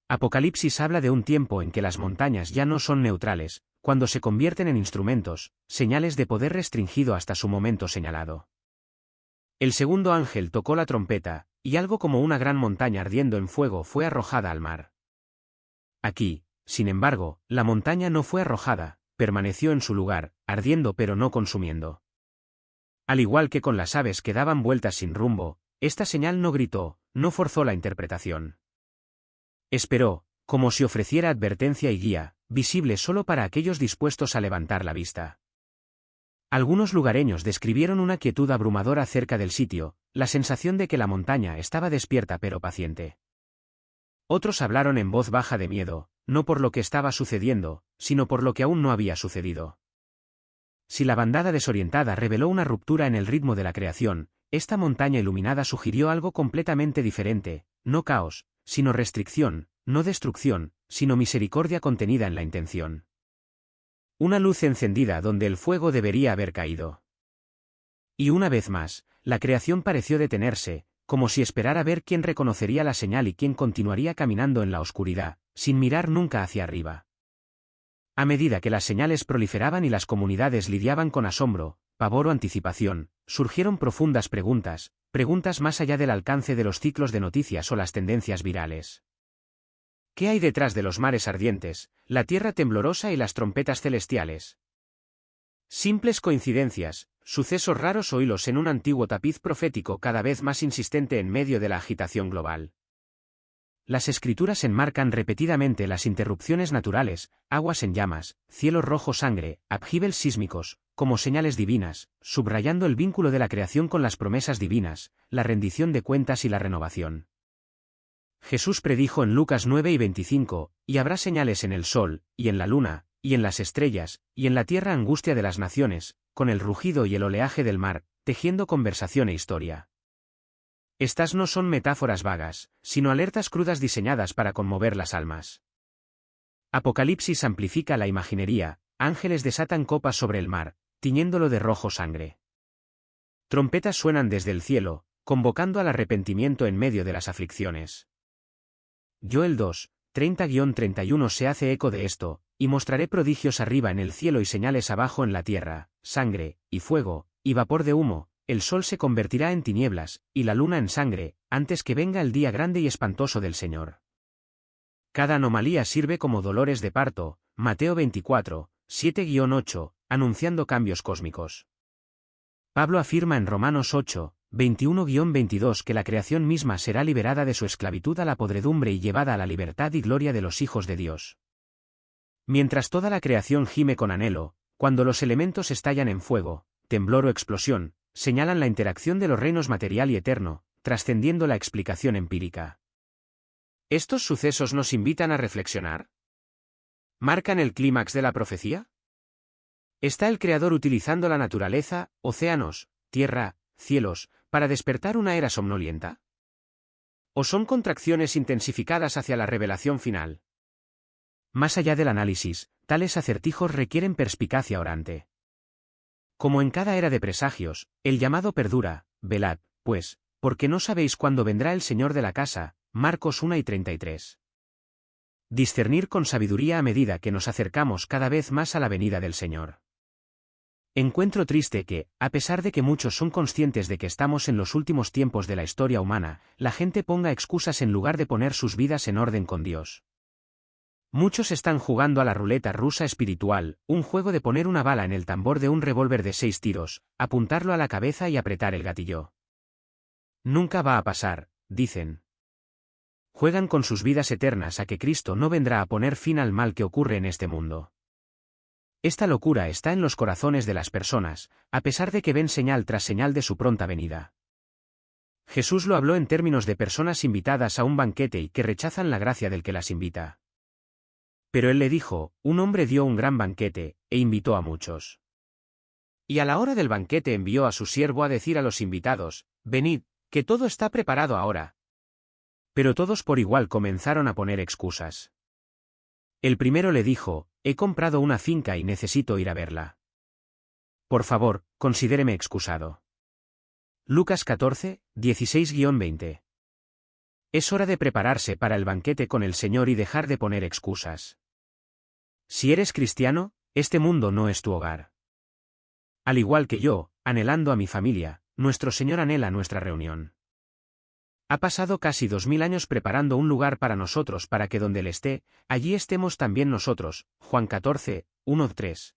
Apocalipsis habla de un tiempo en que las montañas ya no son neutrales, cuando se convierten en instrumentos, señales de poder restringido hasta su momento señalado. El segundo ángel tocó la trompeta, y algo como una gran montaña ardiendo en fuego fue arrojada al mar. Aquí, sin embargo, la montaña no fue arrojada, permaneció en su lugar, ardiendo pero no consumiendo. Al igual que con las aves que daban vueltas sin rumbo, esta señal no gritó, no forzó la interpretación. Esperó, como si ofreciera advertencia y guía, visible solo para aquellos dispuestos a levantar la vista. Algunos lugareños describieron una quietud abrumadora cerca del sitio, la sensación de que la montaña estaba despierta pero paciente. Otros hablaron en voz baja de miedo, no por lo que estaba sucediendo, sino por lo que aún no había sucedido. Si la bandada desorientada reveló una ruptura en el ritmo de la creación, esta montaña iluminada sugirió algo completamente diferente, no caos, sino restricción, no destrucción, sino misericordia contenida en la intención. Una luz encendida donde el fuego debería haber caído. Y una vez más, la creación pareció detenerse, como si esperara ver quién reconocería la señal y quién continuaría caminando en la oscuridad, sin mirar nunca hacia arriba. A medida que las señales proliferaban y las comunidades lidiaban con asombro, pavor o anticipación, surgieron profundas preguntas, preguntas más allá del alcance de los ciclos de noticias o las tendencias virales. ¿Qué hay detrás de los mares ardientes, la tierra temblorosa y las trompetas celestiales? Simples coincidencias, sucesos raros o hilos en un antiguo tapiz profético cada vez más insistente en medio de la agitación global. Las escrituras enmarcan repetidamente las interrupciones naturales, aguas en llamas, cielo rojo sangre, upheavals sísmicos, como señales divinas, subrayando el vínculo de la creación con las promesas divinas, la rendición de cuentas y la renovación. Jesús predijo en Lucas 9:25, y habrá señales en el sol, y en la luna, y en las estrellas, y en la tierra angustia de las naciones, con el rugido y el oleaje del mar, tejiendo conversación e historia. Estas no son metáforas vagas, sino alertas crudas diseñadas para conmover las almas. Apocalipsis amplifica la imaginería, ángeles desatan copas sobre el mar, tiñéndolo de rojo sangre. Trompetas suenan desde el cielo, convocando al arrepentimiento en medio de las aflicciones. Joel 2, 30-31 se hace eco de esto, y mostraré prodigios arriba en el cielo y señales abajo en la tierra, sangre, y fuego, y vapor de humo, el sol se convertirá en tinieblas, y la luna en sangre, antes que venga el día grande y espantoso del Señor. Cada anomalía sirve como dolores de parto, Mateo 24, 7-8, anunciando cambios cósmicos. Pablo afirma en Romanos 8, 21-22 que la creación misma será liberada de su esclavitud a la podredumbre y llevada a la libertad y gloria de los hijos de Dios. Mientras toda la creación gime con anhelo, cuando los elementos estallan en fuego, temblor o explosión, señalan la interacción de los reinos material y eterno, trascendiendo la explicación empírica. ¿Estos sucesos nos invitan a reflexionar? ¿Marcan el clímax de la profecía? ¿Está el Creador utilizando la naturaleza, océanos, tierra, cielos, para despertar una era somnolienta? ¿O son contracciones intensificadas hacia la revelación final? Más allá del análisis, tales acertijos requieren perspicacia orante. Como en cada era de presagios, el llamado perdura, velad, pues, porque no sabéis cuándo vendrá el Señor de la casa, Marcos 1:33. Discernir con sabiduría a medida que nos acercamos cada vez más a la venida del Señor. Encuentro triste que, a pesar de que muchos son conscientes de que estamos en los últimos tiempos de la historia humana, la gente ponga excusas en lugar de poner sus vidas en orden con Dios. Muchos están jugando a la ruleta rusa espiritual, un juego de poner una bala en el tambor de un revólver de 6 tiros, apuntarlo a la cabeza y apretar el gatillo. Nunca va a pasar, dicen. Juegan con sus vidas eternas a que Cristo no vendrá a poner fin al mal que ocurre en este mundo. Esta locura está en los corazones de las personas, a pesar de que ven señal tras señal de su pronta venida. Jesús lo habló en términos de personas invitadas a un banquete y que rechazan la gracia del que las invita. Pero él le dijo, un hombre dio un gran banquete, e invitó a muchos. Y a la hora del banquete envió a su siervo a decir a los invitados, venid, que todo está preparado ahora. Pero todos por igual comenzaron a poner excusas. El primero le dijo, he comprado una finca y necesito ir a verla. Por favor, considéreme excusado. Lucas 14, 16-20. Es hora de prepararse para el banquete con el Señor y dejar de poner excusas. Si eres cristiano, este mundo no es tu hogar. Al igual que yo, anhelando a mi familia, nuestro Señor anhela nuestra reunión. Ha pasado casi 2000 años preparando un lugar para nosotros para que donde Él esté, allí estemos también nosotros. Juan 14, 1-3.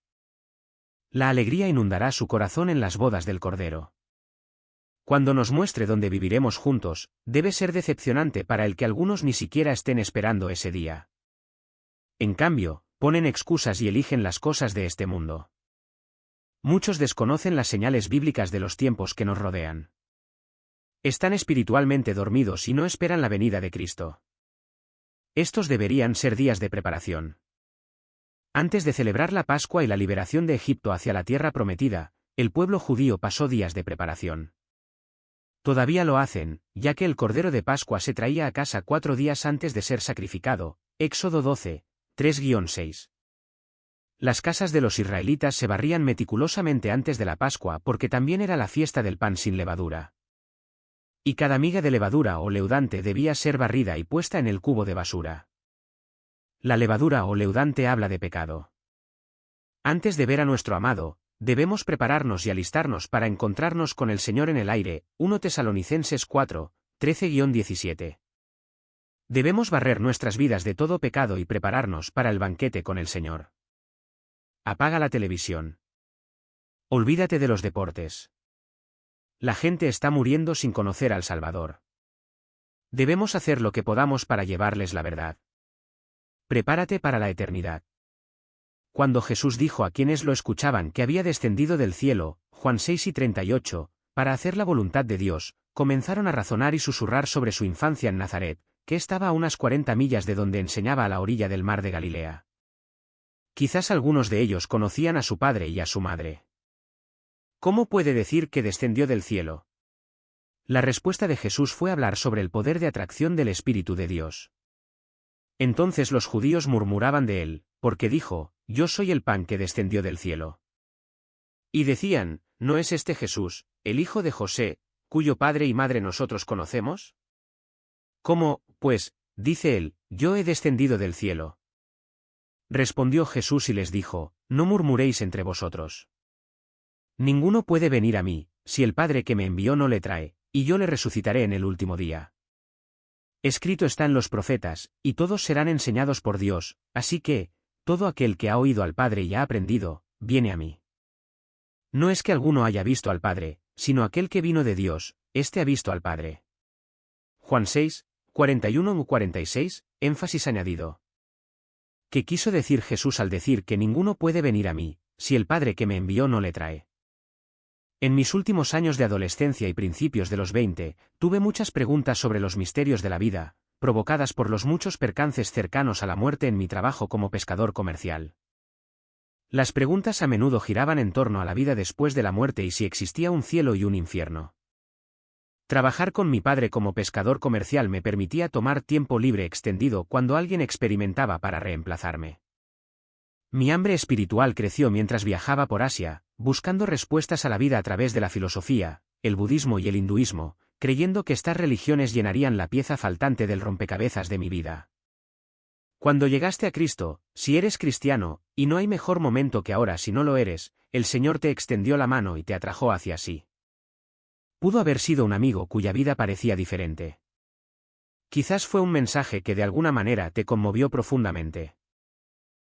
La alegría inundará su corazón en las bodas del Cordero. Cuando nos muestre dónde viviremos juntos, debe ser decepcionante para el que algunos ni siquiera estén esperando ese día. En cambio, ponen excusas y eligen las cosas de este mundo. Muchos desconocen las señales bíblicas de los tiempos que nos rodean. Están espiritualmente dormidos y no esperan la venida de Cristo. Estos deberían ser días de preparación. Antes de celebrar la Pascua y la liberación de Egipto hacia la tierra prometida, el pueblo judío pasó días de preparación. Todavía lo hacen, ya que el Cordero de Pascua se traía a casa 4 días antes de ser sacrificado, Éxodo 12, 3-6. Las casas de los israelitas se barrían meticulosamente antes de la Pascua porque también era la fiesta del pan sin levadura. Y cada miga de levadura o leudante debía ser barrida y puesta en el cubo de basura. La levadura o leudante habla de pecado. Antes de ver a nuestro amado, debemos prepararnos y alistarnos para encontrarnos con el Señor en el aire, 1 Tesalonicenses 4, 13-17. Debemos barrer nuestras vidas de todo pecado y prepararnos para el banquete con el Señor. Apaga la televisión. Olvídate de los deportes. La gente está muriendo sin conocer al Salvador. Debemos hacer lo que podamos para llevarles la verdad. Prepárate para la eternidad. Cuando Jesús dijo a quienes lo escuchaban que había descendido del cielo, Juan 6:38, para hacer la voluntad de Dios, comenzaron a razonar y susurrar sobre su infancia en Nazaret, que estaba a unas 40 millas de donde enseñaba a la orilla del mar de Galilea. Quizás algunos de ellos conocían a su padre y a su madre. ¿Cómo puede decir que descendió del cielo? La respuesta de Jesús fue hablar sobre el poder de atracción del Espíritu de Dios. Entonces los judíos murmuraban de él, porque dijo, «Yo soy el pan que descendió del cielo». Y decían, ¿no es este Jesús, el hijo de José, cuyo padre y madre nosotros conocemos? ¿Cómo, pues, dice él, yo he descendido del cielo? Respondió Jesús y les dijo, no murmuréis entre vosotros. Ninguno puede venir a mí, si el Padre que me envió no le trae, y yo le resucitaré en el último día. Escrito está en los profetas, y todos serán enseñados por Dios, así que, todo aquel que ha oído al Padre y ha aprendido, viene a mí. No es que alguno haya visto al Padre, sino aquel que vino de Dios, éste ha visto al Padre. Juan 6, 41-46, énfasis añadido. ¿Qué quiso decir Jesús al decir que ninguno puede venir a mí, si el Padre que me envió no le trae? En mis últimos años de adolescencia y principios de los 20, tuve muchas preguntas sobre los misterios de la vida, provocadas por los muchos percances cercanos a la muerte en mi trabajo como pescador comercial. Las preguntas a menudo giraban en torno a la vida después de la muerte y si existía un cielo y un infierno. Trabajar con mi padre como pescador comercial me permitía tomar tiempo libre extendido cuando alguien experimentaba para reemplazarme. Mi hambre espiritual creció mientras viajaba por Asia, buscando respuestas a la vida a través de la filosofía, el budismo y el hinduismo, creyendo que estas religiones llenarían la pieza faltante del rompecabezas de mi vida. Cuando llegaste a Cristo, si eres cristiano, y no hay mejor momento que ahora si no lo eres, el Señor te extendió la mano y te atrajo hacia sí. Pudo haber sido un amigo cuya vida parecía diferente. Quizás fue un mensaje que de alguna manera te conmovió profundamente.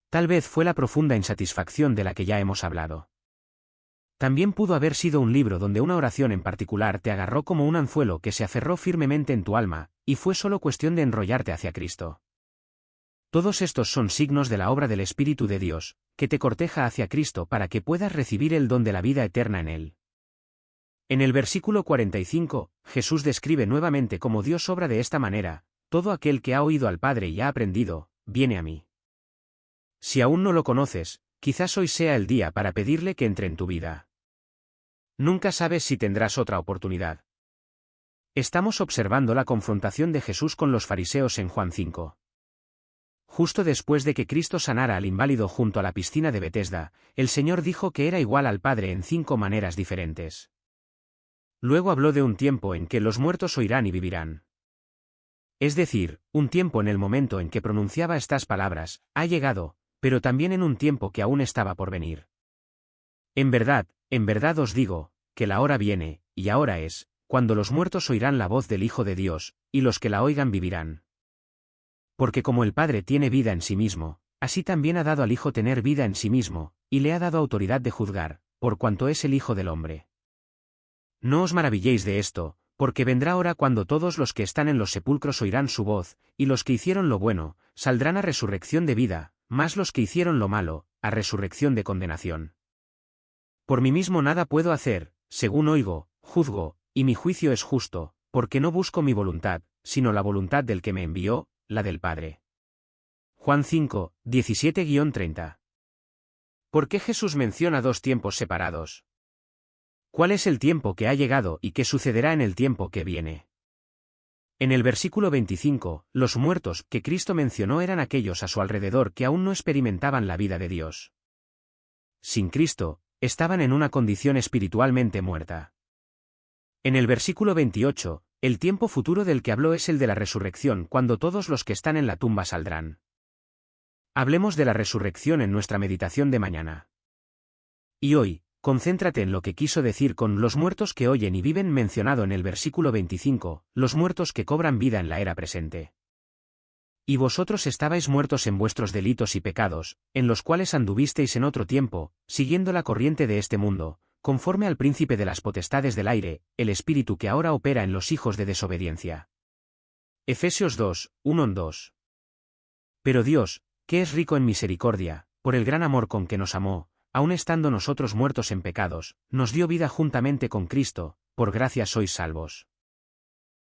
Tal vez fue la profunda insatisfacción de la que ya hemos hablado. También pudo haber sido un libro donde una oración en particular te agarró como un anzuelo que se aferró firmemente en tu alma, y fue solo cuestión de enrollarte hacia Cristo. Todos estos son signos de la obra del Espíritu de Dios, que te corteja hacia Cristo para que puedas recibir el don de la vida eterna en Él. En el versículo 45, Jesús describe nuevamente cómo Dios obra de esta manera: todo aquel que ha oído al Padre y ha aprendido, viene a mí. Si aún no lo conoces, quizás hoy sea el día para pedirle que entre en tu vida. Nunca sabes si tendrás otra oportunidad. Estamos observando la confrontación de Jesús con los fariseos en Juan 5. Justo después de que Cristo sanara al inválido junto a la piscina de Betesda, el Señor dijo que era igual al Padre en 5 maneras diferentes. Luego habló de un tiempo en que los muertos oirán y vivirán. Es decir, un tiempo en el momento en que pronunciaba estas palabras, ha llegado, pero también en un tiempo que aún estaba por venir. En verdad os digo, que la hora viene, y ahora es, cuando los muertos oirán la voz del Hijo de Dios, y los que la oigan vivirán. Porque como el Padre tiene vida en sí mismo, así también ha dado al Hijo tener vida en sí mismo, y le ha dado autoridad de juzgar, por cuanto es el Hijo del Hombre. No os maravilléis de esto, porque vendrá hora cuando todos los que están en los sepulcros oirán su voz, y los que hicieron lo bueno, saldrán a resurrección de vida, mas los que hicieron lo malo, a resurrección de condenación. Por mí mismo nada puedo hacer, según oigo, juzgo, y mi juicio es justo, porque no busco mi voluntad, sino la voluntad del que me envió, la del Padre. Juan 5, 17-30. ¿Por qué Jesús menciona dos tiempos separados? ¿Cuál es el tiempo que ha llegado y qué sucederá en el tiempo que viene? En el versículo 25, los muertos que Cristo mencionó eran aquellos a su alrededor que aún no experimentaban la vida de Dios. Sin Cristo, estaban en una condición espiritualmente muerta. En el versículo 28, el tiempo futuro del que habló es el de la resurrección, cuando todos los que están en la tumba saldrán. Hablemos de la resurrección en nuestra meditación de mañana. Y hoy, concéntrate en lo que quiso decir con los muertos que oyen y viven mencionado en el versículo 25, los muertos que cobran vida en la era presente. Y vosotros estabais muertos en vuestros delitos y pecados, en los cuales anduvisteis en otro tiempo, siguiendo la corriente de este mundo, conforme al príncipe de las potestades del aire, el espíritu que ahora opera en los hijos de desobediencia. Efesios 2, 1-2. Pero Dios, que es rico en misericordia, por el gran amor con que nos amó, aun estando nosotros muertos en pecados, nos dio vida juntamente con Cristo, por gracia sois salvos.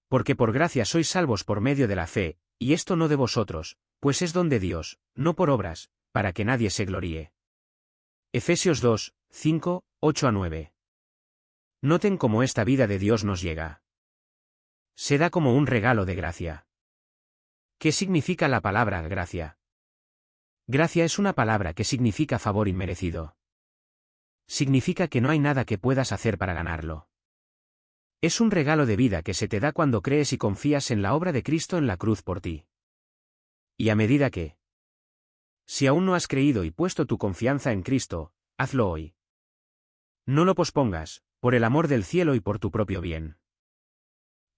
Porque por gracia sois salvos por medio de la fe, y esto no de vosotros, pues es don de Dios, no por obras, para que nadie se gloríe. Efesios 2, 5, 8-9. Noten cómo esta vida de Dios nos llega. Se da como un regalo de gracia. ¿Qué significa la palabra gracia? Gracia es una palabra que significa favor inmerecido. Significa que no hay nada que puedas hacer para ganarlo. Es un regalo de vida que se te da cuando crees y confías en la obra de Cristo en la cruz por ti. Y a medida que, si aún no has creído y puesto tu confianza en Cristo, hazlo hoy. No lo pospongas, por el amor del cielo y por tu propio bien.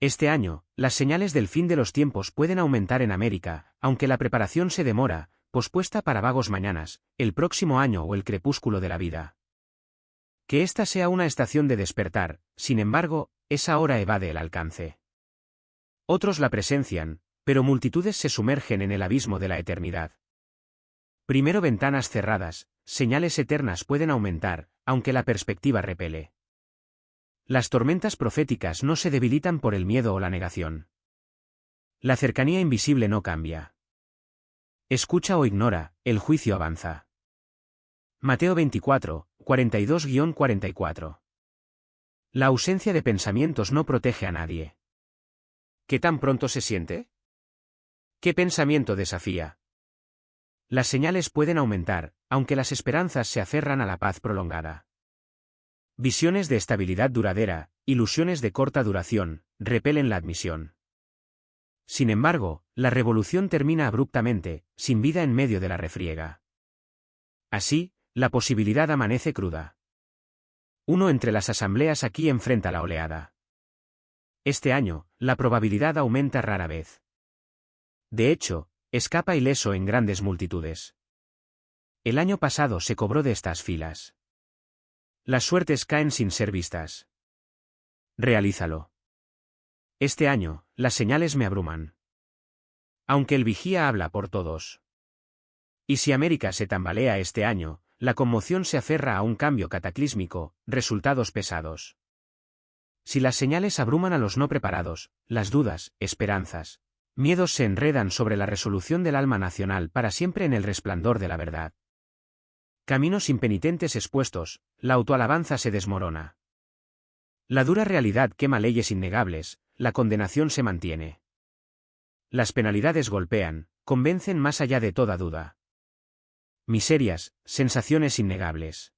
Este año, las señales del fin de los tiempos pueden aumentar en América, aunque la preparación se demora, pospuesta para vagos mañanas, el próximo año o el crepúsculo de la vida. Que esta sea una estación de despertar, sin embargo, esa hora evade el alcance. Otros la presencian, pero multitudes se sumergen en el abismo de la eternidad. Primero ventanas cerradas, señales eternas pueden aumentar, aunque la perspectiva repele. Las tormentas proféticas no se debilitan por el miedo o la negación. La cercanía invisible no cambia. Escucha o ignora, el juicio avanza. Mateo 24, 42-44. La ausencia de pensamientos no protege a nadie. ¿Qué tan pronto se siente? ¿Qué pensamiento desafía? Las señales pueden aumentar, aunque las esperanzas se aferran a la paz prolongada. Visiones de estabilidad duradera, ilusiones de corta duración, repelen la admisión. Sin embargo, la revolución termina abruptamente, sin vida en medio de la refriega. Así, la posibilidad amanece cruda. Uno entre las asambleas aquí enfrenta la oleada. Este año, la probabilidad aumenta rara vez. De hecho, escapa ileso en grandes multitudes. El año pasado se cobró de estas filas. Las suertes caen sin ser vistas. Realízalo. Este año, las señales me abruman. Aunque el vigía habla por todos. Y si América se tambalea este año, la conmoción se aferra a un cambio cataclísmico, resultados pesados. Si las señales abruman a los no preparados, las dudas, esperanzas, miedos se enredan sobre la resolución del alma nacional para siempre en el resplandor de la verdad. Caminos impenitentes expuestos, la autoalabanza se desmorona. La dura realidad quema leyes innegables, la condenación se mantiene. Las penalidades golpean, convencen más allá de toda duda. Miserias, sensaciones innegables.